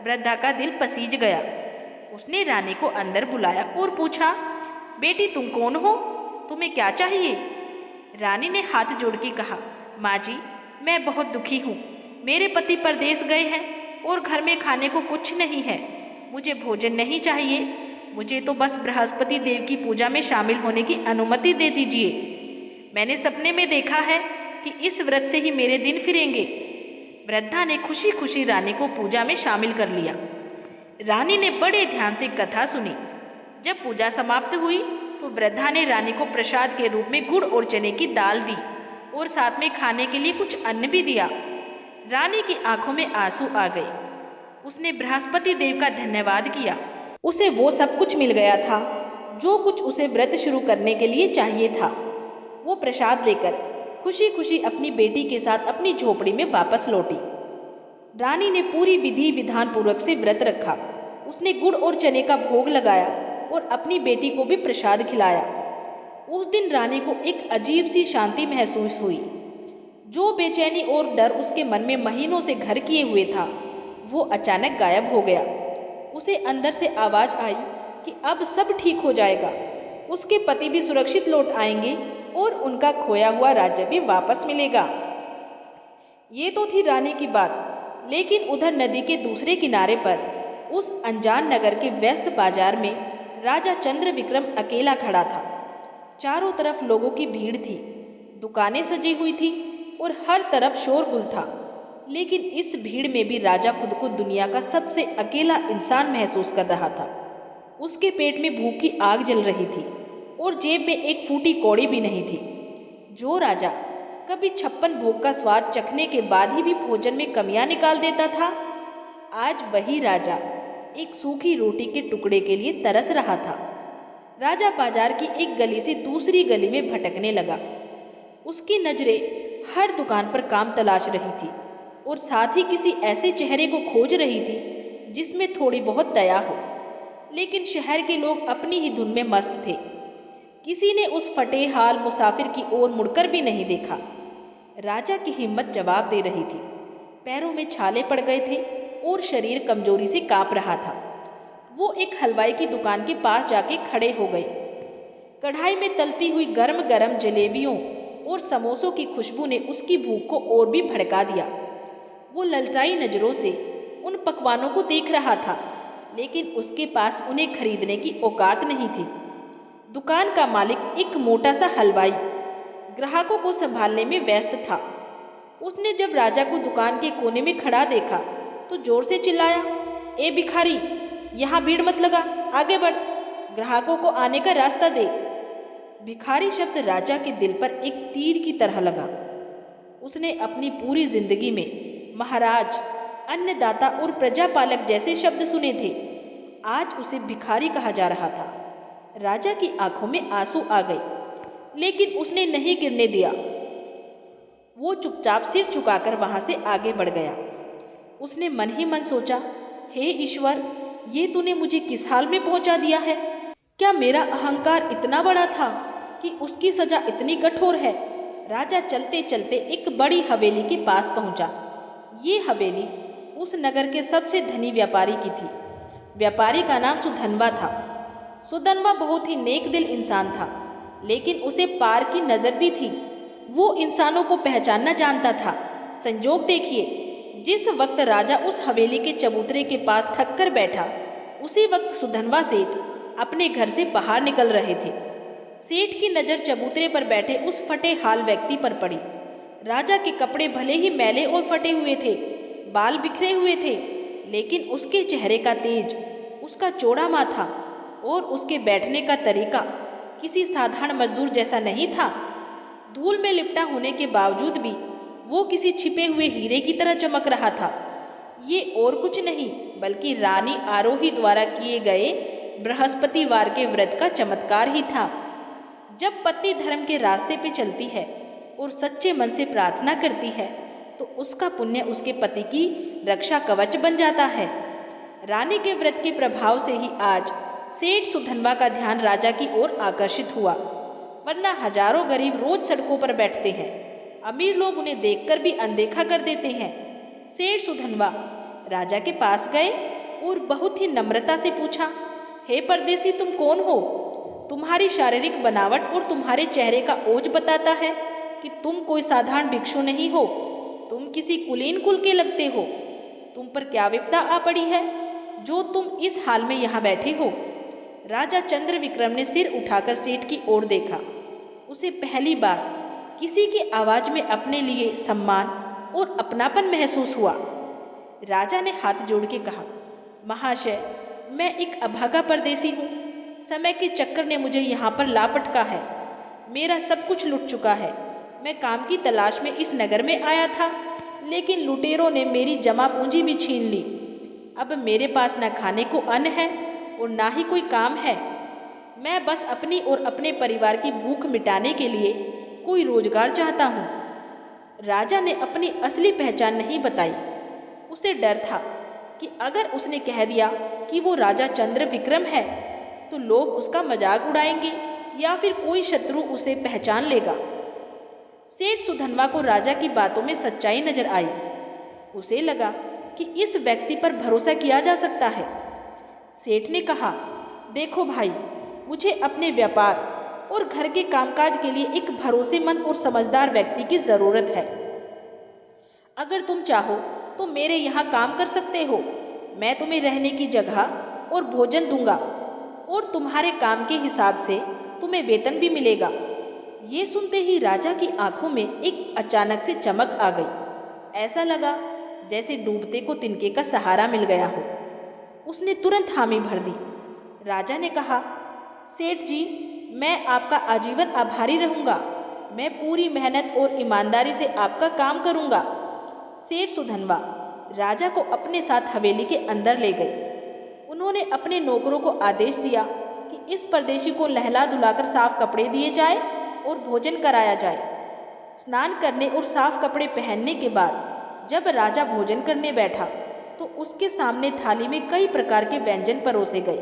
वृद्धा का दिल पसीज गया। उसने रानी को अंदर बुलाया और पूछा, बेटी, तुम कौन हो? तुम्हें क्या चाहिए? रानी ने हाथ जोड़ के कहा, माँ जी, मैं बहुत दुखी हूँ। मेरे पति परदेश गए हैं और घर में खाने को कुछ नहीं है। मुझे भोजन नहीं चाहिए। मुझे तो बस बृहस्पति देव की पूजा में शामिल होने की अनुमति दे दीजिए। मैंने सपने में देखा है कि इस व्रत से ही मेरे दिन फिरेंगे। वृद्धा ने खुशी खुशी रानी को पूजा में शामिल कर लिया। रानी ने बड़े ध्यान से कथा सुनी। जब पूजा समाप्त हुई तो वृद्धा ने रानी को प्रसाद के रूप में गुड़ और चने की दाल दी और साथ में खाने के लिए कुछ अन्न भी दिया। रानी की आंखों में आंसू आ गए। उसने बृहस्पति देव का धन्यवाद किया। उसे वो सब कुछ मिल गया था जो कुछ उसे व्रत शुरू करने के लिए चाहिए था। वो प्रसाद लेकर खुशी खुशी अपनी बेटी के साथ अपनी झोपड़ी में वापस लौटी। रानी ने पूरी विधि विधान पूर्वक से व्रत रखा। उसने गुड़ और चने का भोग लगाया और अपनी बेटी को भी प्रसाद खिलाया। उस दिन रानी को एक अजीब सी शांति महसूस हुई। जो बेचैनी और डर उसके मन में महीनों से घर किए हुए था, वो अचानक गायब हो गया। उसे अंदर से आवाज़ आई कि अब सब ठीक हो जाएगा, उसके पति भी सुरक्षित लौट आएंगे और उनका खोया हुआ राज्य भी वापस मिलेगा। ये तो थी रानी की बात, लेकिन उधर नदी के दूसरे किनारे पर उस अनजान नगर के व्यस्त बाजार में राजा चंद्रविक्रम अकेला खड़ा था। चारों तरफ लोगों की भीड़ थी, दुकानें सजी हुई थी और हर तरफ शोरगुल था। लेकिन इस भीड़ में भी राजा खुद को दुनिया का सबसे अकेला इंसान महसूस कर रहा था। उसके पेट में भूख की आग जल रही थी और जेब में एक फूटी कौड़ी भी नहीं थी। जो राजा कभी 56 भोग का स्वाद चखने के बाद ही भी भोजन में कमियां निकाल देता था, आज वही राजा एक सूखी रोटी के टुकड़े के लिए तरस रहा था। राजा बाजार की एक गली से दूसरी गली में भटकने लगा। उसकी नजरें हर दुकान पर काम तलाश रही थी और साथ ही किसी ऐसे चेहरे को खोज रही थी जिसमें थोड़ी बहुत दया हो। लेकिन शहर के लोग अपनी ही धुन में मस्त थे। किसी ने उस फटे हाल मुसाफिर की ओर मुड़कर भी नहीं देखा। राजा की हिम्मत जवाब दे रही थी। पैरों में छाले पड़ गए थे और शरीर कमजोरी से कांप रहा था। वो एक हलवाई की दुकान के पास जाके खड़े हो गए। कढ़ाई में तलती हुई गर्म गर्म जलेबियों और समोसों की खुशबू ने उसकी भूख को और भी भड़का दिया। वो ललचाई नजरों से उन पकवानों को देख रहा था, लेकिन उसके पास उन्हें खरीदने की औकात नहीं थी। दुकान का मालिक, एक मोटा सा हलवाई, ग्राहकों को संभालने में व्यस्त था। उसने जब राजा को दुकान के कोने में खड़ा देखा तो जोर से चिल्लाया, ए भिखारी, यहाँ भीड़ मत लगा, आगे बढ़, ग्राहकों को आने का रास्ता दे। भिखारी शब्द राजा के दिल पर एक तीर की तरह लगा। उसने अपनी पूरी जिंदगी में महाराज, अन्नदाता और प्रजापालक जैसे शब्द सुने थे। आज उसे भिखारी कहा जा रहा था। राजा की आंखों में आंसू आ गए, लेकिन उसने नहीं गिरने दिया। वो चुपचाप सिर झुकाकर वहां से आगे बढ़ गया। उसने मन ही मन सोचा, हे ईश्वर, ये तूने मुझे किस हाल में पहुंचा दिया है? क्या मेरा अहंकार इतना बड़ा था कि उसकी सजा इतनी कठोर है? राजा चलते चलते एक बड़ी हवेली के पास पहुंचा। ये हवेली उस नगर के सबसे धनी व्यापारी की थी। व्यापारी का नाम सुधनवा था। सुधनवा बहुत ही नेक दिल इंसान था, लेकिन उसे पार की नज़र भी थी। वो इंसानों को पहचानना जानता था। संजोग देखिए, जिस वक्त राजा उस हवेली के चबूतरे के पास थक कर बैठा, उसी वक्त सुधनवा सेठ अपने घर से बाहर निकल रहे थे। सेठ की नज़र चबूतरे पर बैठे उस फटे हाल व्यक्ति पर पड़ी। राजा के कपड़े भले ही मैले और फटे हुए थे, बाल बिखरे हुए थे, लेकिन उसके चेहरे का तेज, उसका चौड़ा माथा और उसके बैठने का तरीका किसी साधारण मजदूर जैसा नहीं था। धूल में लिपटा होने के बावजूद भी वो किसी छिपे हुए हीरे की तरह चमक रहा था। ये और कुछ नहीं बल्कि रानी आरोही द्वारा किए गए बृहस्पतिवार के व्रत का चमत्कार ही था। जब पत्नी धर्म के रास्ते पे चलती है और सच्चे मन से प्रार्थना करती है, तो उसका पुण्य उसके पति की रक्षा कवच बन जाता है। रानी के व्रत के प्रभाव से ही आज सेठ सुधनवा का ध्यान राजा की ओर आकर्षित हुआ, वरना हजारों गरीब रोज सड़कों पर बैठते हैं। अमीर लोग उन्हें देखकर भी अनदेखा कर देते हैं। सेठ सुधनवा राजा के पास गए और बहुत ही नम्रता से पूछा, हे परदेसी, तुम कौन हो? तुम्हारी शारीरिक बनावट और तुम्हारे चेहरे का ओज बताता है कि तुम कोई साधारण भिक्षु नहीं हो। तुम किसी कुलीन कुल के लगते हो। तुम पर क्या विपदा आ पड़ी है जो तुम इस हाल में यहाँ बैठे हो? राजा चंद्रविक्रम ने सिर उठाकर सेठ की ओर देखा। उसे पहली बार किसी की आवाज में अपने लिए सम्मान और अपनापन महसूस हुआ। राजा ने हाथ जोड़ के कहा, महाशय, मैं एक अभागा परदेसी हूँ। समय के चक्कर ने मुझे यहाँ पर लापटका है। मेरा सब कुछ लुट चुका है। मैं काम की तलाश में इस नगर में आया था, लेकिन लुटेरों ने मेरी जमा पूंजी भी छीन ली। अब मेरे पास न खाने को अन्न है और ना ही कोई काम है। मैं बस अपनी और अपने परिवार की भूख मिटाने के लिए कोई रोजगार चाहता हूँ। राजा ने अपनी असली पहचान नहीं बताई। उसे डर था कि अगर उसने कह दिया कि वो राजा चंद्र विक्रम है तो लोग उसका मजाक उड़ाएंगे या फिर कोई शत्रु उसे पहचान लेगा। सेठ सुधनवा को राजा की बातों में सच्चाई नजर आई। उसे लगा कि इस व्यक्ति पर भरोसा किया जा सकता है। सेठ ने कहा, देखो भाई, मुझे अपने व्यापार और घर के कामकाज के लिए एक भरोसेमंद और समझदार व्यक्ति की ज़रूरत है। अगर तुम चाहो तो मेरे यहाँ काम कर सकते हो। मैं तुम्हें रहने की जगह और भोजन दूंगा और तुम्हारे काम के हिसाब से तुम्हें वेतन भी मिलेगा। ये सुनते ही राजा की आंखों में एक अचानक से चमक आ गई। ऐसा लगा जैसे डूबते को तिनके का सहारा मिल गया हो। उसने तुरंत हामी भर दी। राजा ने कहा, सेठ जी, मैं आपका आजीवन आभारी रहूँगा। मैं पूरी मेहनत और ईमानदारी से आपका काम करूँगा। सेठ सुधनवा राजा को अपने साथ हवेली के अंदर ले गए। उन्होंने अपने नौकरों को आदेश दिया कि इस परदेशी को नहला धुलाकर साफ कपड़े दिए जाए और भोजन कराया जाए। स्नान करने और साफ कपड़े पहनने के बाद जब राजा भोजन करने बैठा तो उसके सामने थाली में कई प्रकार के व्यंजन परोसे गए।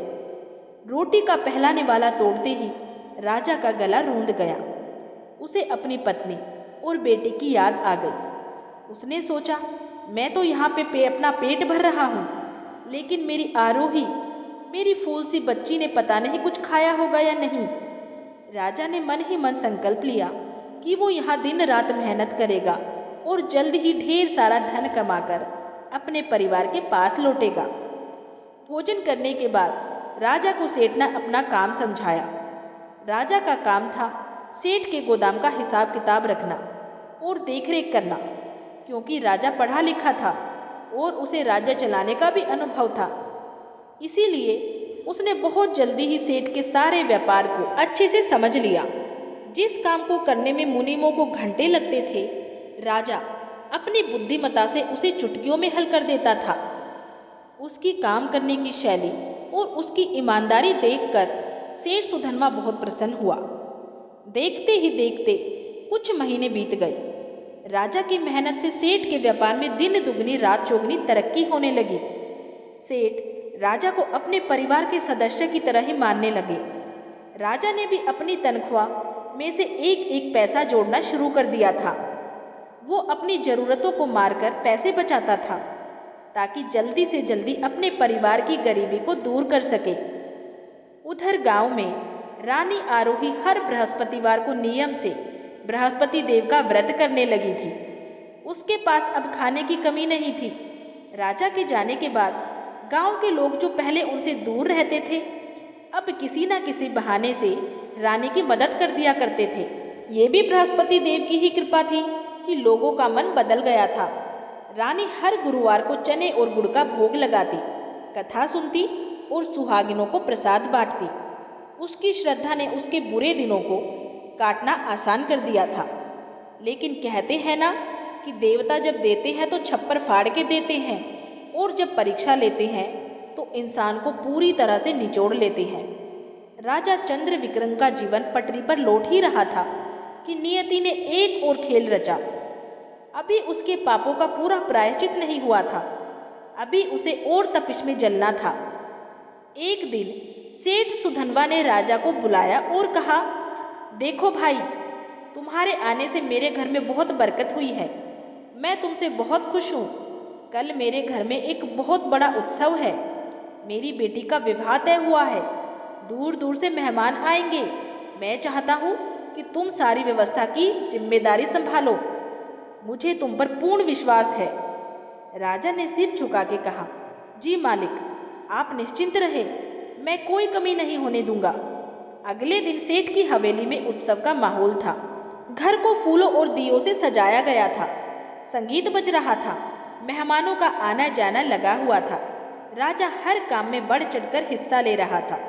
रोटी का पहलाने वाला तोड़ते ही राजा का गला रूंध गया। उसे अपनी पत्नी और बेटे की याद आ गई। उसने सोचा, मैं तो यहाँ पे अपना पेट भर रहा हूँ, लेकिन मेरी आरोही, मेरी फूल सी बच्ची ने पता नहीं कुछ खाया होगा या नहीं। राजा ने मन ही मन संकल्प लिया कि वो यहाँ दिन रात मेहनत करेगा और जल्द ही ढेर सारा धन कमाकर अपने परिवार के पास लौटेगा। भोजन करने के बाद राजा को सेठ ने अपना काम समझाया। राजा का काम था सेठ के गोदाम का हिसाब किताब रखना और देखरेख करना, क्योंकि राजा पढ़ा लिखा था और उसे राज्य चलाने का भी अनुभव था। इसीलिए उसने बहुत जल्दी ही सेठ के सारे व्यापार को अच्छे से समझ लिया। जिस काम को करने में मुनीमों को घंटे लगते थे, राजा अपनी बुद्धिमत्ता से उसे चुटकियों में हल कर देता था। उसकी काम करने की शैली और उसकी ईमानदारी देखकर सेठ सुधनवा बहुत प्रसन्न हुआ। देखते ही देखते कुछ महीने बीत गए। राजा की मेहनत से सेठ के व्यापार में दिन दुगनी रात चौगुनी तरक्की होने लगी। सेठ राजा को अपने परिवार के सदस्य की तरह ही मानने लगे। राजा ने भी अपनी तनख्वाह में से एक एक पैसा जोड़ना शुरू कर दिया था। वो अपनी ज़रूरतों को मारकर पैसे बचाता था ताकि जल्दी से जल्दी अपने परिवार की गरीबी को दूर कर सके। उधर गांव में रानी आरोही हर बृहस्पतिवार को नियम से बृहस्पति देव का व्रत करने लगी थी। उसके पास अब खाने की कमी नहीं थी। राजा के जाने के बाद गांव के लोग जो पहले उनसे दूर रहते थे, अब किसी न किसी बहाने से रानी की मदद कर दिया करते थे। ये भी बृहस्पति देव की ही कृपा थी कि लोगों का मन बदल गया था। रानी हर गुरुवार को चने और गुड़ का भोग लगाती, कथा सुनती और सुहागिनों को प्रसाद बांटती। उसकी श्रद्धा ने उसके बुरे दिनों को काटना आसान कर दिया था। लेकिन कहते हैं ना कि देवता जब देते हैं तो छप्पर फाड़ के देते हैं, और जब परीक्षा लेते हैं तो इंसान को पूरी तरह से निचोड़ लेते हैं। राजा चंद्र विक्रम का जीवन पटरी पर लौट ही रहा था कि नियति ने एक और खेल रचा। अभी उसके पापों का पूरा प्रायश्चित नहीं हुआ था। अभी उसे और तपिश में जलना था। एक दिन सेठ सुधनवा ने राजा को बुलाया और कहा, देखो भाई, तुम्हारे आने से मेरे घर में बहुत बरकत हुई है। मैं तुमसे बहुत खुश हूँ। कल मेरे घर में एक बहुत बड़ा उत्सव है। मेरी बेटी का विवाह तय हुआ है। दूर दूर से मेहमान आएंगे। मैं चाहता हूँ कि तुम सारी व्यवस्था की जिम्मेदारी संभालो। मुझे तुम पर पूर्ण विश्वास है। राजा ने सिर झुका के कहा, जी मालिक, आप निश्चिंत रहे, मैं कोई कमी नहीं होने दूंगा। अगले दिन सेठ की हवेली में उत्सव का माहौल था। घर को फूलों और दियों से सजाया गया था। संगीत बज रहा था। मेहमानों का आना जाना लगा हुआ था। राजा हर काम में बढ़ चढ़कर हिस्सा ले रहा था।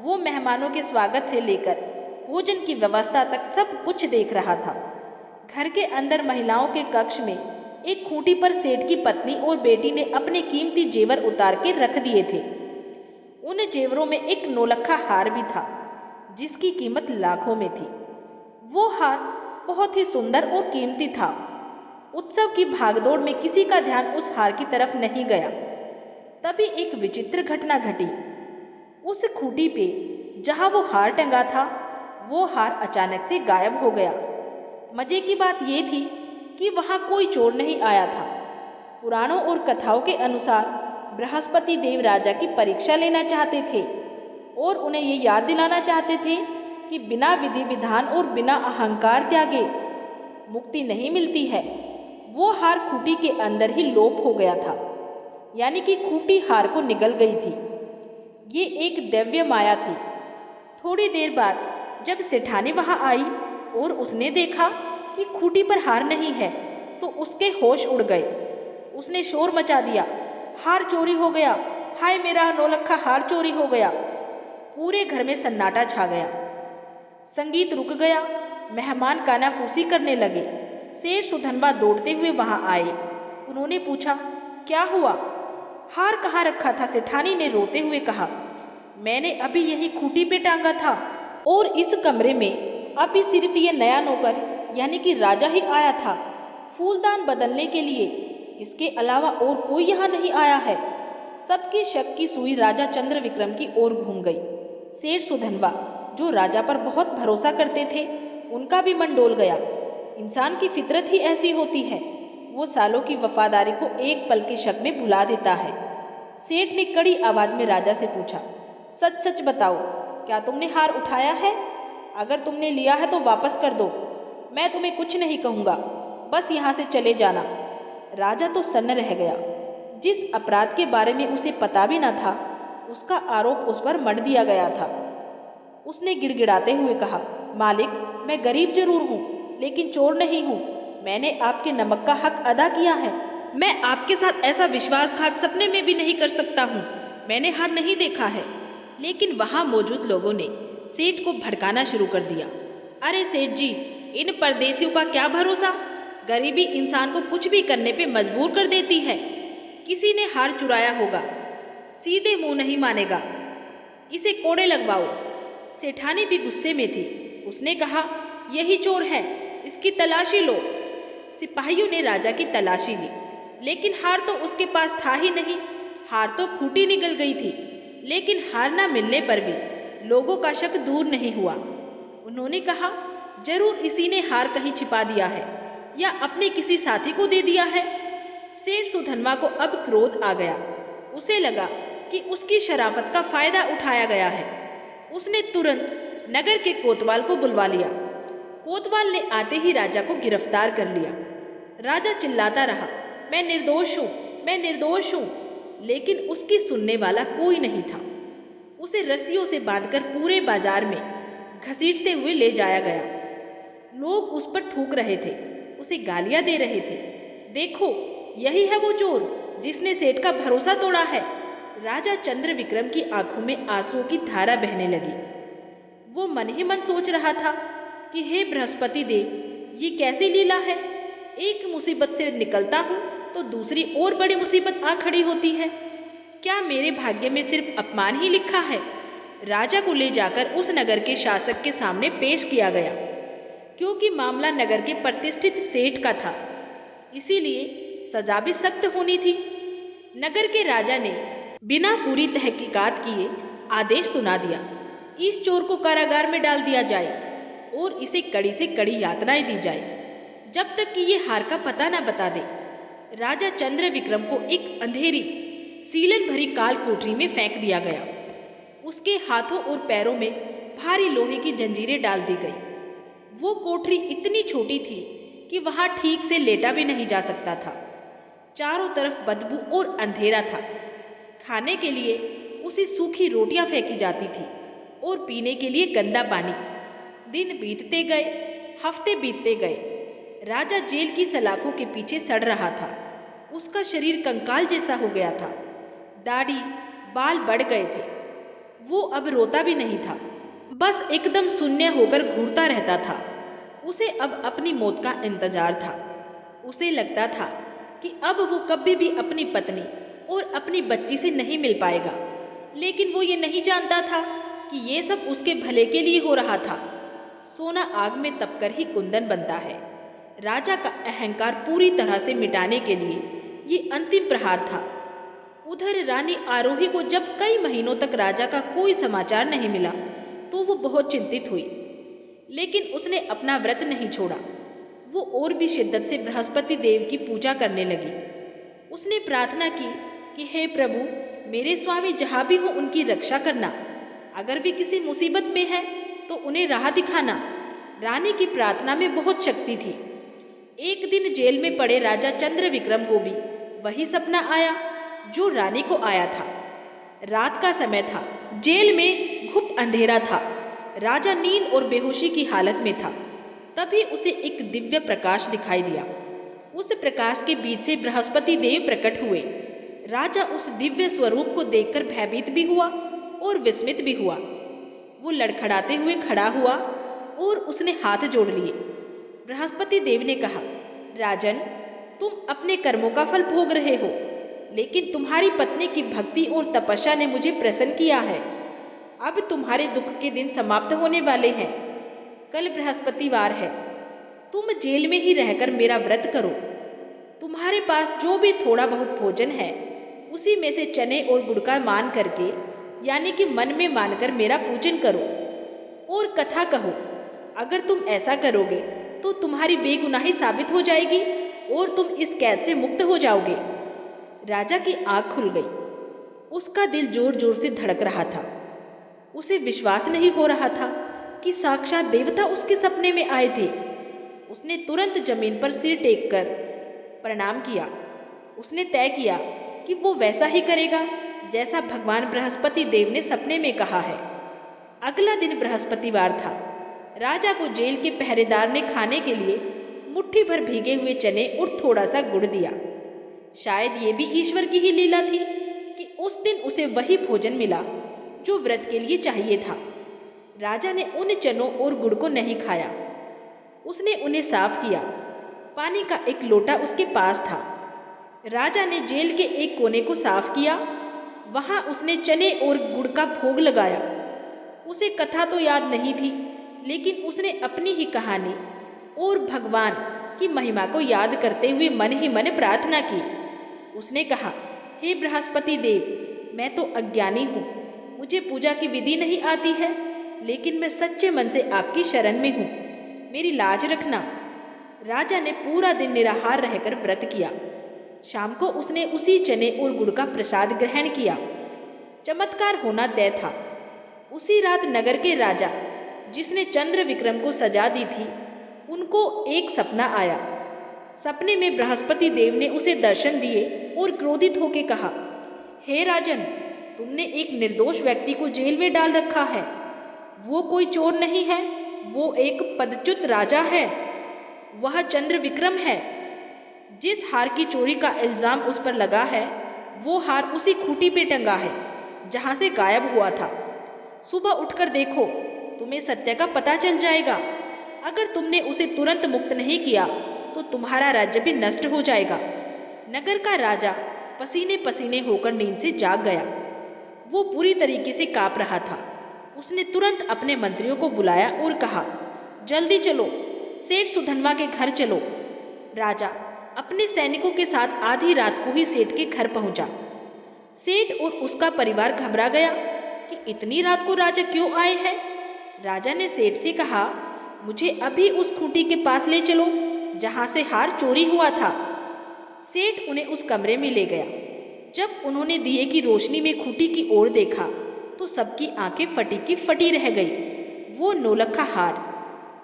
वो मेहमानों के स्वागत से लेकर भोजन की व्यवस्था तक सब कुछ देख रहा था। घर के अंदर महिलाओं के कक्ष में एक खूंटी पर सेठ की पत्नी और बेटी ने अपने कीमती जेवर उतार के रख दिए थे। उन जेवरों में एक नौलखा हार भी था जिसकी कीमत लाखों में थी। वो हार बहुत ही सुंदर और कीमती था। उत्सव की भागदौड़ में किसी का ध्यान उस हार की तरफ नहीं गया। तभी एक विचित्र घटना घटी। उस खूंटी पे जहाँ वो हार टंगा था, वो हार अचानक से गायब हो गया। मजे की बात ये थी कि वहाँ कोई चोर नहीं आया था। पुराणों और कथाओं के अनुसार बृहस्पति देव राजा की परीक्षा लेना चाहते थे और उन्हें ये याद दिलाना चाहते थे कि बिना विधि विधान और बिना अहंकार त्यागे मुक्ति नहीं मिलती है। वो हार खूंटी के अंदर ही लोप हो गया था, यानी कि खूंटी हार को निगल गई थी। ये एक दिव्य माया थी। थोड़ी देर बाद जब सेठानी वहाँ आई और उसने देखा कि खूंटी पर हार नहीं है, तो उसके होश उड़ गए। उसने शोर मचा दिया, हार चोरी हो गया, हाय मेरा नौलखा हार चोरी हो गया। पूरे घर में सन्नाटा छा गया। संगीत रुक गया, मेहमान कानाफूसी करने लगे। सेठ सुधनवा दौड़ते हुए वहां आए। उन्होंने पूछा, क्या हुआ? हार कहाँ रखा था? सेठानी ने रोते हुए कहा, मैंने अभी यही खूंटी पे टांगा था और इस कमरे में अभी सिर्फ ये नया नौकर यानी कि राजा ही आया था फूलदान बदलने के लिए। इसके अलावा और कोई यहाँ नहीं आया है। सबकी शक की सुई राजा चंद्र विक्रम की ओर घूम गई। सेठ सुधनवा, जो राजा पर बहुत भरोसा करते थे, उनका भी मन डोल गया। इंसान की फितरत ही ऐसी होती है, वो सालों की वफादारी को एक पल के शक में भुला देता है। सेठ ने कड़ी आवाज में राजा से पूछा, सच सच बताओ, क्या तुमने हार उठाया है? अगर तुमने लिया है तो वापस कर दो। मैं तुम्हें कुछ नहीं कहूँगा, बस यहाँ से चले जाना। राजा तो सन्न रह गया। जिस अपराध के बारे में उसे पता भी न था, उसका आरोप उस पर मढ़ दिया गया था। उसने गिड़गिड़ाते हुए कहा, मालिक, मैं गरीब जरूर हूँ, लेकिन चोर नहीं हूँ। मैंने आपके नमक का हक अदा किया है। मैं आपके साथ ऐसा विश्वासघात सपने में भी नहीं कर सकता हूँ। मैंने हार नहीं देखा है। लेकिन वहाँ मौजूद लोगों ने सेठ को भड़काना शुरू कर दिया। अरे सेठ जी, इन परदेसियों का क्या भरोसा? गरीबी इंसान को कुछ भी करने पे मजबूर कर देती है। किसी ने हार चुराया होगा, सीधे मुंह नहीं मानेगा। इसे कोड़े लगवाओ। सेठानी भी गुस्से में थी। उसने कहा, यही चोर है, इसकी तलाशी लो। सिपाहियों ने राजा की तलाशी ली, लेकिन हार तो उसके पास था ही नहीं। हार तो खूंटी निकल गई थी। लेकिन हार न मिलने पर भी लोगों का शक दूर नहीं हुआ। उन्होंने कहा, जरूर इसी ने हार कहीं छिपा दिया है या अपने किसी साथी को दे दिया है। सेठ सुधनवा को अब क्रोध आ गया। उसे लगा कि उसकी शराफत का फायदा उठाया गया है। उसने तुरंत नगर के कोतवाल को बुलवा लिया। कोतवाल ने आते ही राजा को गिरफ्तार कर लिया। राजा चिल्लाता रहा, मैं निर्दोष हूँ, मैं निर्दोष हूँ, लेकिन उसकी सुनने वाला कोई नहीं था। उसे रस्सियों से बांधकर पूरे बाजार में घसीटते हुए ले जाया गया। लोग उस पर थूक रहे थे, उसे गालियां दे रहे थे। देखो, यही है वो चोर जिसने सेठ का भरोसा तोड़ा है। राजा चंद्र विक्रम की आंखों में आंसुओं की धारा बहने लगी। वो मन ही मन सोच रहा था कि हे बृहस्पति देव, ये कैसी लीला है? एक मुसीबत से निकलता हूँ तो दूसरी और बड़ी मुसीबत आ खड़ी होती है। क्या मेरे भाग्य में सिर्फ अपमान ही लिखा है? राजा को ले जाकर उस नगर के शासक के सामने पेश किया गया। क्योंकि मामला नगर के प्रतिष्ठित सेठ का था, इसीलिए सजा भी सख्त होनी थी। नगर के राजा ने बिना पूरी तहकीकात किए आदेश सुना दिया, इस चोर को कारागार में डाल दिया जाए और इसे कड़ी से कड़ी यातनाएं दी जाए, जब तक कि ये हार का पता न बता दे। राजा चंद्र विक्रम को एक अंधेरी सीलन भरी काल कोठरी में फेंक दिया गया। उसके हाथों और पैरों में भारी लोहे की जंजीरें डाल दी गई। वो कोठरी इतनी छोटी थी कि वहां ठीक से लेटा भी नहीं जा सकता था। चारों तरफ बदबू और अंधेरा था। खाने के लिए उसे सूखी रोटियां फेंकी जाती थी और पीने के लिए गंदा पानी। दिन बीतते गए, हफ्ते बीतते गए। राजा जेल की सलाखों के पीछे सड़ रहा था। उसका शरीर कंकाल जैसा हो गया था। दाढ़ी बाल बढ़ गए थे। वो अब रोता भी नहीं था, बस एकदम शून्य होकर घूरता रहता था। उसे अब अपनी मौत का इंतजार था। उसे लगता था कि अब वो कभी भी अपनी पत्नी और अपनी बच्ची से नहीं मिल पाएगा। लेकिन वो ये नहीं जानता था कि ये सब उसके भले के लिए हो रहा था। सोना आग में तपकर ही कुंदन बनता है। राजा का अहंकार पूरी तरह से मिटाने के लिए ये अंतिम प्रहार था। उधर रानी आरोही को जब कई महीनों तक राजा का कोई समाचार नहीं मिला तो वो बहुत चिंतित हुई, लेकिन उसने अपना व्रत नहीं छोड़ा। वो और भी शिद्दत से बृहस्पति देव की पूजा करने लगी। उसने प्रार्थना की कि हे प्रभु, मेरे स्वामी जहाँ भी हो उनकी रक्षा करना। अगर वे किसी मुसीबत में है तो उन्हें राह दिखाना। रानी की प्रार्थना में बहुत शक्ति थी। एक दिन जेल में पड़े राजा चंद्र विक्रम को भी वही सपना आया जो रानी को आया था। रात का समय था, जेल में घुप अंधेरा था। राजा नींद और बेहोशी की हालत में था। तभी उसे एक दिव्य प्रकाश दिखाई दिया। उस प्रकाश के बीच से बृहस्पति देव प्रकट हुए। राजा उस दिव्य स्वरूप को देखकर भयभीत भी हुआ और विस्मित भी हुआ। वो लड़खड़ाते हुए खड़ा हुआ और उसने हाथ जोड़ लिए। बृहस्पति देव ने कहा, राजन, तुम अपने कर्मों का फल भोग रहे हो, लेकिन तुम्हारी पत्नी की भक्ति और तपस्या ने मुझे प्रसन्न किया है। अब तुम्हारे दुख के दिन समाप्त होने वाले हैं। कल बृहस्पतिवार है। तुम जेल में ही रहकर मेरा व्रत करो। तुम्हारे पास जो भी थोड़ा बहुत भोजन है उसी में से चने और गुड़ का मान करके, यानी कि मन में मानकर मेरा पूजन करो और कथा कहो। अगर तुम ऐसा करोगे तो तुम्हारी बेगुनाही साबित हो जाएगी और तुम इस कैद से मुक्त हो जाओगे। राजा की आंख खुल गई। उसका दिल जोर जोर से धड़क रहा था। उसे विश्वास नहीं हो रहा था कि साक्षात देवता उसके सपने में आए थे। उसने तुरंत जमीन पर सिर टेक कर प्रणाम किया। उसने तय किया कि वो वैसा ही करेगा जैसा भगवान बृहस्पति देव ने सपने में कहा है। अगला दिन बृहस्पतिवार था। राजा को जेल के पहरेदार ने खाने के लिए मुट्ठी भर भीगे हुए चने और थोड़ा सा गुड़ दिया। शायद ये भी ईश्वर की ही लीला थी कि उस दिन उसे वही भोजन मिला जो व्रत के लिए चाहिए था। राजा ने उन चनों और गुड़ को नहीं खाया। उसने उन्हें साफ किया। पानी का एक लोटा उसके पास था। राजा ने जेल के एक कोने को साफ किया। वहां उसने चने और गुड़ का भोग लगाया। उसे कथा तो याद नहीं थी, लेकिन उसने अपनी ही कहानी और भगवान की महिमा को याद करते हुए मन ही मन प्रार्थना की। उसने कहा, हे बृहस्पति देव, मैं तो अज्ञानी हूँ, मुझे पूजा की विधि नहीं आती है, लेकिन मैं सच्चे मन से आपकी शरण में हूँ, मेरी लाज रखना। राजा ने पूरा दिन निराहार रहकर व्रत किया। शाम को उसने उसी चने और गुड़ का प्रसाद ग्रहण किया। चमत्कार होना तय था। उसी रात नगर के राजा, जिसने चंद्र विक्रम को सजा दी थी, उनको एक सपना आया। सपने में बृहस्पति देव ने उसे दर्शन दिए और क्रोधित होकर कहा, हे राजन, तुमने एक निर्दोष व्यक्ति को जेल में डाल रखा है। वो कोई चोर नहीं है, वो एक पदच्युत राजा है। वह चंद्र विक्रम है। जिस हार की चोरी का इल्जाम उस पर लगा है, वो हार उसी खूंटी पे टंगा है जहाँ से गायब हुआ था। सुबह उठकर देखो, तुम्हें सत्य का पता चल जाएगा। अगर तुमने उसे तुरंत मुक्त नहीं किया तो तुम्हारा राज्य भी नष्ट हो जाएगा। नगर का राजा पसीने पसीने होकर नींद से जाग गया। वो पूरी तरीके से काँप रहा था। उसने तुरंत अपने मंत्रियों को बुलाया और कहा, जल्दी चलो, सेठ सुधनवा के घर चलो। राजा अपने सैनिकों के साथ आधी रात को ही सेठ के घर पहुंचा। सेठ और उसका परिवार घबरा गया कि इतनी रात को राजा क्यों आए हैं। राजा ने सेठ से कहा, मुझे अभी उस खूंटी के पास ले चलो जहां से हार चोरी हुआ था। सेठ उन्हें उस कमरे में ले गया। जब उन्होंने दिए की रोशनी में खूंटी की ओर देखा तो सबकी आंखें फटी की फटी रह गई। वो नौलखा हार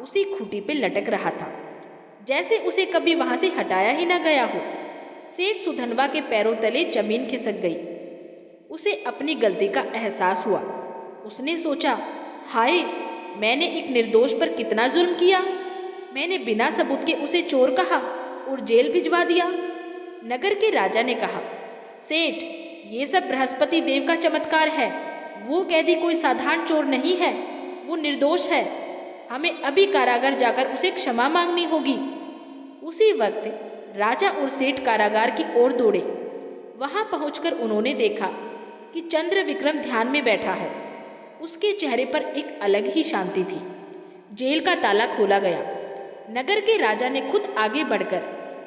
उसी खूंटी पे लटक रहा था, जैसे उसे कभी वहां से हटाया ही ना गया हो। सेठ सुधनवा के पैरों तले जमीन खिसक गई। उसे अपनी गलती का एहसास हुआ। उसने सोचा, हाय, मैंने एक निर्दोष पर कितना जुल्म किया। मैंने बिना सबूत के उसे चोर कहा और जेल भिजवा दिया। नगर के राजा ने कहा, सेठ, ये सब बृहस्पति देव का चमत्कार है। वो कैदी कोई साधारण चोर नहीं है, वो निर्दोष है। हमें अभी कारागार जाकर उसे क्षमा मांगनी होगी। उसी वक्त राजा और सेठ कारागार की ओर दौड़े। वहां पहुंचकर उन्होंने देखा कि चंद्र विक्रम ध्यान में बैठा है। उसके चेहरे पर एक अलग ही शांति थी। जेल का ताला खोला गया। नगर के राजा ने खुद आगे बढ़कर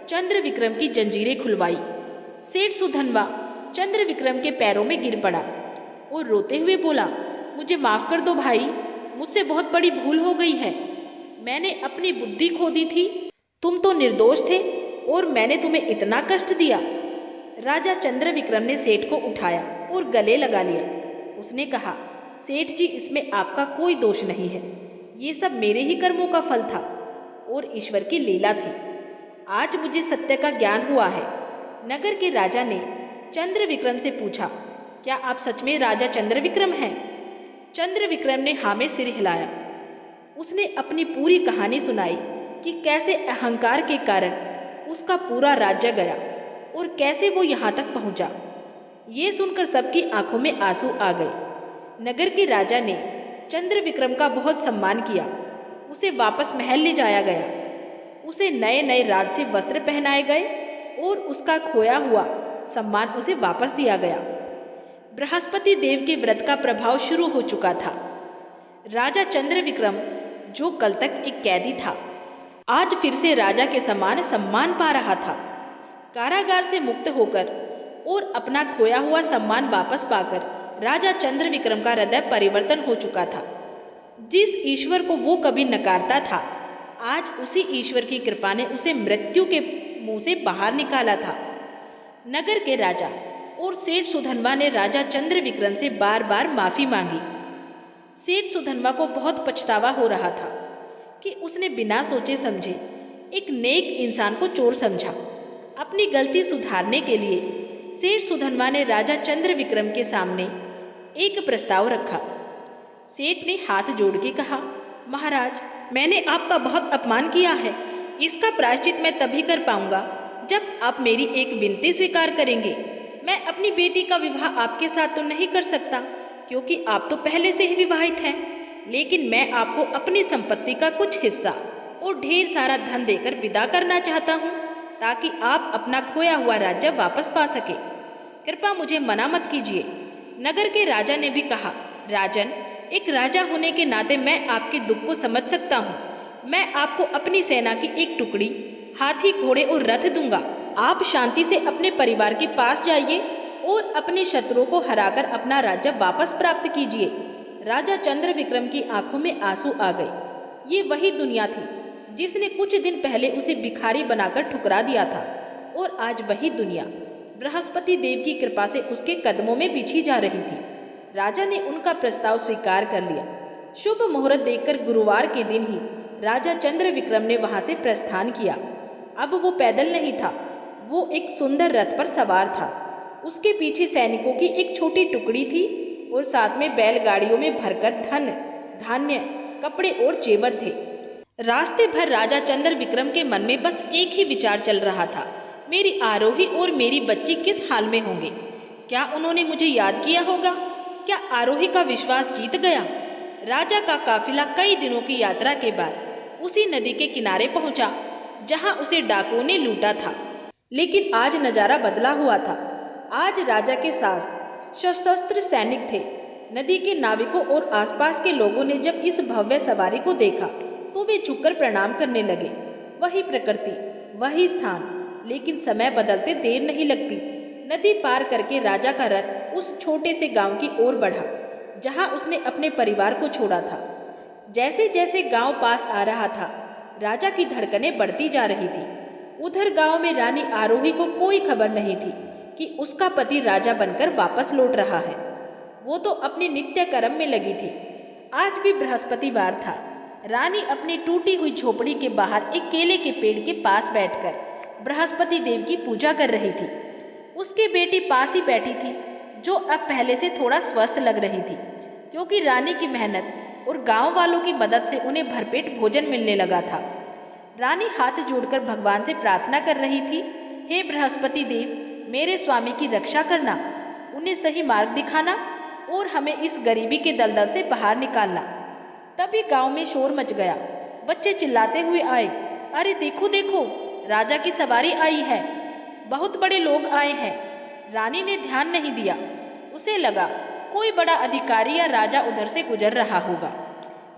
चंद्र विक्रम की जंजीरें खुलवाई। सेठ सुधनवा चंद्र विक्रम के पैरों में गिर पड़ा और रोते हुए बोला, मुझे माफ़ कर दो भाई, मुझसे बहुत बड़ी भूल हो गई है। मैंने अपनी बुद्धि खो दी थी। तुम तो निर्दोष थे और मैंने तुम्हें इतना कष्ट दिया। राजा चंद्र विक्रम ने सेठ को उठाया और गले लगा लिया। उसने कहा, सेठ जी, इसमें आपका कोई दोष नहीं है। ये सब मेरे ही कर्मों का फल था और ईश्वर की लीला थी। आज मुझे सत्य का ज्ञान हुआ है। नगर के राजा ने चंद्र विक्रम से पूछा, क्या आप सच में राजा चंद्र विक्रम हैं? चंद्र विक्रम ने हाँ में सिर हिलाया। उसने अपनी पूरी कहानी सुनाई कि कैसे अहंकार के कारण उसका पूरा राज्य गया और कैसे वो यहाँ तक पहुँचा। ये सुनकर सबकी आंखों में आंसू आ गए। नगर के राजा ने चंद्र विक्रम का बहुत सम्मान किया। उसे वापस महल ले जाया गया। उसे नए नए राज से वस्त्र पहनाए गए और उसका खोया हुआ सम्मान उसे वापस दिया गया। बृहस्पति देव के व्रत का प्रभाव शुरू हो चुका था। राजा चंद्र विक्रम, जो कल तक एक कैदी था, आज फिर से राजा के समान सम्मान पा रहा था। कारागार से मुक्त होकर और अपना खोया हुआ सम्मान वापस पाकर राजा चंद्र विक्रम का हृदय परिवर्तन हो चुका था। जिस ईश्वर को वो कभी नकारता था, आज उसी ईश्वर की कृपा ने उसे मृत्यु के मुंह से बाहर निकाला था। नगर के राजा और सेठ सुधनवा ने राजा चंद्र विक्रम से बार बार माफ़ी मांगी। सेठ सुधनवा को बहुत पछतावा हो रहा था कि उसने बिना सोचे समझे एक नेक इंसान को चोर समझा। अपनी गलती सुधारने के लिए सेठ सुधनवा ने राजा चंद्र विक्रम के सामने एक प्रस्ताव रखा। सेठ ने हाथ जोड़ के कहा, महाराज, मैंने आपका बहुत अपमान किया है। इसका प्रायश्चित मैं तभी कर पाऊंगा जब आप मेरी एक विनती स्वीकार करेंगे। मैं अपनी बेटी का विवाह आपके साथ तो नहीं कर सकता क्योंकि आप तो पहले से ही विवाहित हैं, लेकिन मैं आपको अपनी संपत्ति का कुछ हिस्सा और ढेर सारा धन देकर विदा करना चाहता हूँ ताकि आप अपना खोया हुआ राज्य वापस पा सके। कृपा मुझे मना मत कीजिए। नगर के राजा ने भी कहा, राजन, एक राजा होने के नाते मैं आपके दुख को समझ सकता हूँ। मैं आपको अपनी सेना की एक टुकड़ी, हाथी, घोड़े और रथ दूंगा। आप शांति से अपने परिवार के पास जाइए और अपने शत्रुओं को हराकर अपना राज्य वापस प्राप्त कीजिए। राजा चंद्र विक्रम की आंखों में आंसू आ गए। ये वही दुनिया थी जिसने कुछ दिन पहले उसे भिखारी बनाकर ठुकरा दिया था और आज वही दुनिया बृहस्पति देव की कृपा से उसके कदमों में बिछी जा रही थी। राजा ने उनका प्रस्ताव स्वीकार कर लिया। शुभ मुहूर्त देखकर गुरुवार के दिन ही राजा चंद्र विक्रम ने वहां से प्रस्थान किया। अब वो पैदल नहीं था, वो एक सुंदर रथ पर सवार था। उसके पीछे सैनिकों की एक छोटी टुकड़ी थी और साथ में बैलगाड़ियों में भरकर धन, धान्य, कपड़े और जेवर थे। रास्ते भर राजा चंद्र विक्रम के मन में बस एक ही विचार चल रहा था, मेरी आरोही और मेरी बच्ची किस हाल में होंगे? क्या उन्होंने मुझे याद किया होगा? क्या आरोही का विश्वास जीत गया? राजा का काफिला कई दिनों की यात्रा के बाद उसी नदी के किनारे पहुंचा जहां उसे डाकुओं ने लूटा था। लेकिन आज नजारा बदला हुआ था। आज राजा के साथ सशस्त्र सैनिक थे। नदी के नाविकों और आसपास के लोगों ने जब इस भव्य सवारी को देखा तो वे झुककर प्रणाम करने लगे। वही प्रकृति, वही स्थान, लेकिन समय बदलते देर नहीं लगती। नदी पार करके राजा का रथ उस छोटे से गांव की ओर बढ़ा जहां उसने अपने परिवार को छोड़ा था। जैसे जैसे गांव पास आ रहा था, राजा की धड़कनें बढ़ती जा रही थी। उधर गांव में रानी आरोही को कोई खबर नहीं थी कि उसका पति राजा बनकर वापस लौट रहा है। वो तो अपने नित्य कर्म में लगी थी। आज भी बृहस्पतिवार था। रानी अपनी टूटी हुई झोपड़ी के बाहर एक केले के पेड़ के पास बैठकर बृहस्पति देव की पूजा कर रही थी। उसकी बेटी पास ही बैठी थी, जो अब पहले से थोड़ा स्वस्थ लग रही थी क्योंकि रानी की मेहनत और गांव वालों की मदद से उन्हें भरपेट भोजन मिलने लगा था। रानी हाथ जोड़कर भगवान से प्रार्थना कर रही थी, हे बृहस्पति देव, मेरे स्वामी की रक्षा करना, उन्हें सही मार्ग दिखाना और हमें इस गरीबी के दलदल से बाहर निकालना। तभी गांव में शोर मच गया। बच्चे चिल्लाते हुए आए, अरे देखो देखो, राजा की सवारी आई है, बहुत बड़े लोग आए हैं। रानी ने ध्यान नहीं दिया। उसे लगा कोई बड़ा अधिकारी या राजा उधर से गुजर रहा होगा,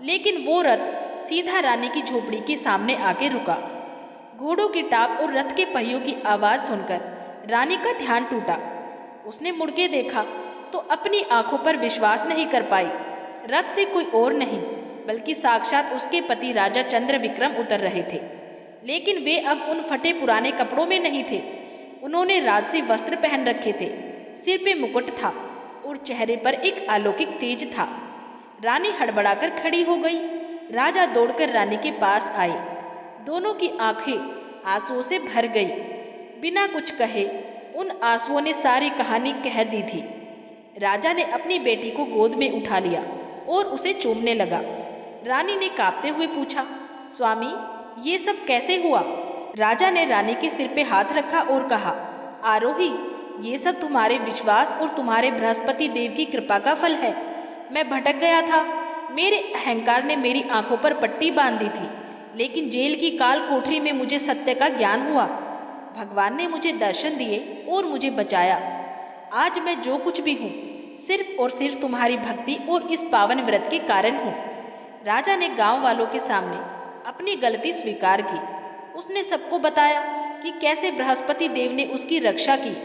लेकिन वो रथ सीधा रानी की झोपड़ी के सामने आके रुका। घोड़ों की टाप और रथ के पहियों की आवाज़ सुनकर रानी का ध्यान टूटा। उसने मुड़ के देखा तो अपनी आंखों पर विश्वास नहीं कर पाई। रथ से कोई और नहीं बल्कि साक्षात उसके पति राजा चंद्रविक्रम उतर रहे थे। लेकिन वे अब उन फटे पुराने कपड़ों में नहीं थे। उन्होंने राजसी वस्त्र पहन रखे थे, सिर पे मुकुट था और चेहरे पर एक अलौकिक तेज था। रानी हड़बड़ाकर खड़ी हो गई। राजा दौड़कर रानी के पास आए। दोनों की आंखें आंसुओं से भर गई। बिना कुछ कहे उन आंसुओं ने सारी कहानी कह दी थी। राजा ने अपनी बेटी को गोद में उठा लिया और उसे चूमने लगा। रानी ने कांपते हुए पूछा, स्वामी, ये सब कैसे हुआ? राजा ने रानी के सिर पे हाथ रखा और कहा, आरोही, ये सब तुम्हारे विश्वास और तुम्हारे बृहस्पति देव की कृपा का फल है। मैं भटक गया था। मेरे अहंकार ने मेरी आंखों पर पट्टी बांध दी थी, लेकिन जेल की काल कोठरी में मुझे सत्य का ज्ञान हुआ। भगवान ने मुझे दर्शन दिए और मुझे बचाया। आज मैं जो कुछ भी हूँ सिर्फ और सिर्फ तुम्हारी भक्ति और इस पावन व्रत के कारण हूँ। राजा ने गांव वालों के सामने अपनी गलती स्वीकार की। उसने सबको बताया कि कैसे बृहस्पति देव ने उसकी रक्षा की।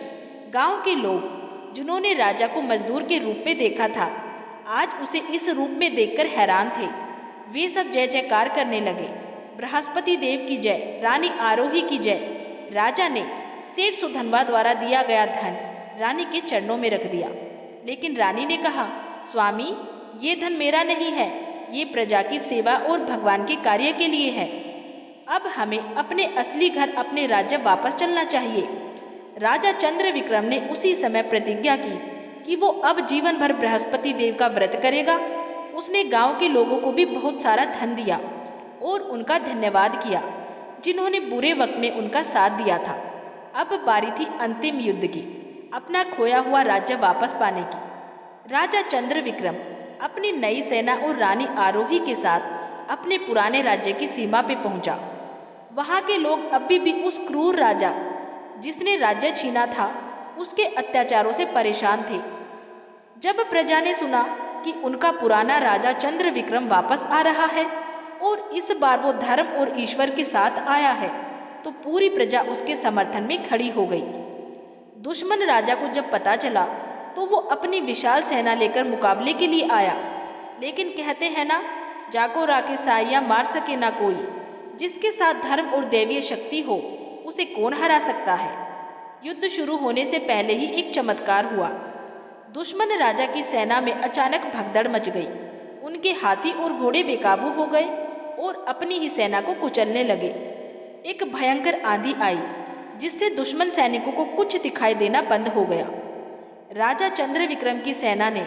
गांव के लोग जिन्होंने राजा को मजदूर के रूप में देखा था, आज उसे इस रूप में देखकर हैरान थे। वे सब जय जयकार करने लगे, बृहस्पति देव की जय, रानी आरोही की जय। राजा ने सेठ सुधनवा द्वारा दिया गया धन रानी के चरणों में रख दिया। लेकिन रानी ने कहा, स्वामी, ये धन मेरा नहीं है, ये प्रजा की सेवा और भगवान के कार्य के लिए है। अब हमें अपने असली घर, अपने राज्य वापस चलना चाहिए। राजा चंद्रविक्रम ने उसी समय प्रतिज्ञा की कि वो अब जीवन भर बृहस्पति देव का व्रत करेगा। उसने गांव के लोगों को भी बहुत सारा धन दिया और उनका धन्यवाद किया, जिन्होंने बुरे वक्त में उनका साथ दिया था। अब बारी थी अंतिम युद्ध की, अपना खोया हुआ राज्य वापस पाने की। राजा चंद्रविक्रम अपनी नई सेना और रानी आरोही के साथ अपने पुराने राज्य की सीमा पे पहुंचा। वहां के लोग अभी भी उस क्रूर राजा जिसने राज्य छीना था उसके अत्याचारों से परेशान थे। जब प्रजा ने सुना कि उनका पुराना राजा चंद्रविक्रम वापस आ रहा है और इस बार वो धर्म और ईश्वर के साथ आया है, तो पूरी प्रजा उसके समर्थन में खड़ी हो गई। दुश्मन राजा को जब पता चला तो वो अपनी विशाल सेना लेकर मुकाबले के लिए आया। लेकिन कहते हैं ना, जाको राके साइया मार सके ना कोई। जिसके साथ धर्म और दैवीय शक्ति हो उसे कौन हरा सकता है। युद्ध शुरू होने से पहले ही एक चमत्कार हुआ। दुश्मन राजा की सेना में अचानक भगदड़ मच गई। उनके हाथी और घोड़े बेकाबू हो गए और अपनी ही सेना को कुचलने लगे। एक भयंकर आंधी आई जिससे दुश्मन सैनिकों को कुछ दिखाई देना बंद हो गया। राजा चंद्रविक्रम की सेना ने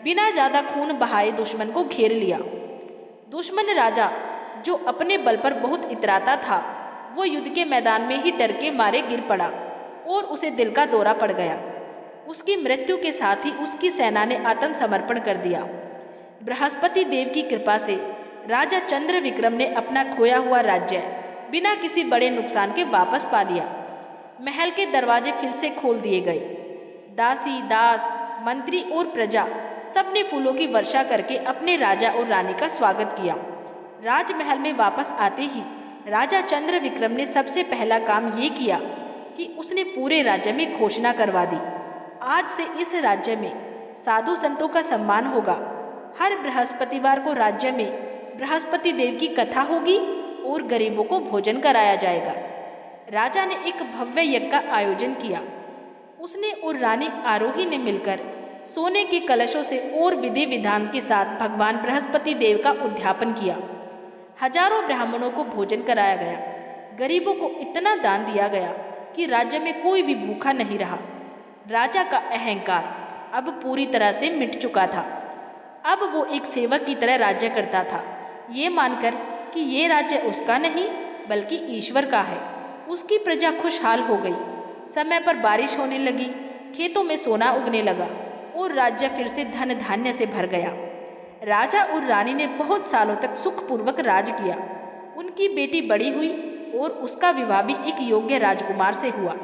बिना ज्यादा खून बहाए दुश्मन को घेर लिया। दुश्मन राजा, जो अपने बल पर बहुत इतराता था, वो युद्ध के मैदान में ही डर के मारे गिर पड़ा और उसे दिल का दौरा पड़ गया। उसकी मृत्यु के साथ ही उसकी सेना ने आत्मसमर्पण कर दिया। बृहस्पति देव की कृपा से राजा चंद्रविक्रम ने अपना खोया हुआ राज्य बिना किसी बड़े नुकसान के वापस पा लिया। महल के दरवाजे फिर से खोल दिए गए। दासी, दास, मंत्री और प्रजा सबने फूलों की वर्षा करके अपने राजा और रानी का स्वागत किया। राजमहल में वापस आते ही राजा चंद्रविक्रम ने सबसे पहला काम ये किया कि उसने पूरे राज्य में घोषणा करवा दी, आज से इस राज्य में साधु संतों का सम्मान होगा। हर बृहस्पतिवार को राज्य में बृहस्पति देव की कथा होगी और गरीबों को भोजन कराया जाएगा। राजा ने एक भव्य यज्ञ का आयोजन किया। उसने और रानी आरोही ने मिलकर सोने के कलशों से और विधि विधान के साथ भगवान बृहस्पति देव का उद्यापन किया। हजारों ब्राह्मणों को भोजन कराया गया। गरीबों को इतना दान दिया गया कि राज्य में कोई भी भूखा नहीं रहा। राजा का अहंकार अब पूरी तरह से मिट चुका था। अब वो एक सेवक की तरह राज्य करता था, ये मानकर कि ये राज्य उसका नहीं बल्कि ईश्वर का है। उसकी प्रजा खुशहाल हो गई। समय पर बारिश होने लगी, खेतों में सोना उगने लगा और राज्य फिर से धन धान्य से भर गया। राजा और रानी ने बहुत सालों तक सुखपूर्वक राज किया। उनकी बेटी बड़ी हुई और उसका विवाह भी एक योग्य राजकुमार से हुआ।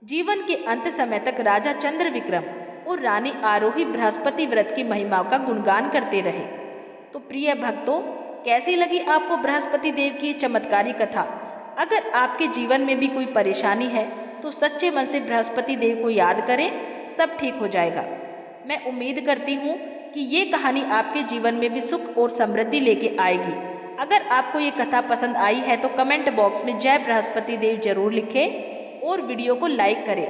जीवन के अंत समय तक राजा चंद्रविक्रम और रानी आरोही बृहस्पति व्रत की महिमाओं का गुणगान करते रहे। तो प्रिय भक्तों, कैसी लगी आपको बृहस्पति देव की चमत्कारी कथा? अगर आपके जीवन में भी कोई परेशानी है तो सच्चे मन से बृहस्पति देव को याद करें, सब ठीक हो जाएगा। मैं उम्मीद करती हूँ कि ये कहानी आपके जीवन में भी सुख और समृद्धि लेके आएगी। अगर आपको ये कथा पसंद आई है तो कमेंट बॉक्स में जय बृहस्पति देव जरूर लिखें और वीडियो को लाइक करें।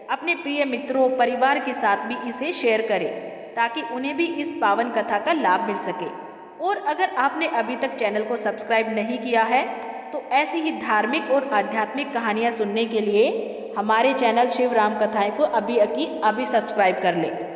अपने प्रिय मित्रों, परिवार के साथ भी इसे शेयर करें ताकि उन्हें भी इस पावन कथा का लाभ मिल सके। और अगर आपने अभी तक चैनल को सब्सक्राइब नहीं किया है तो ऐसी ही धार्मिक और आध्यात्मिक कहानियाँ सुनने के लिए हमारे चैनल शिव राम कथाएं को अभी सब्सक्राइब कर लें।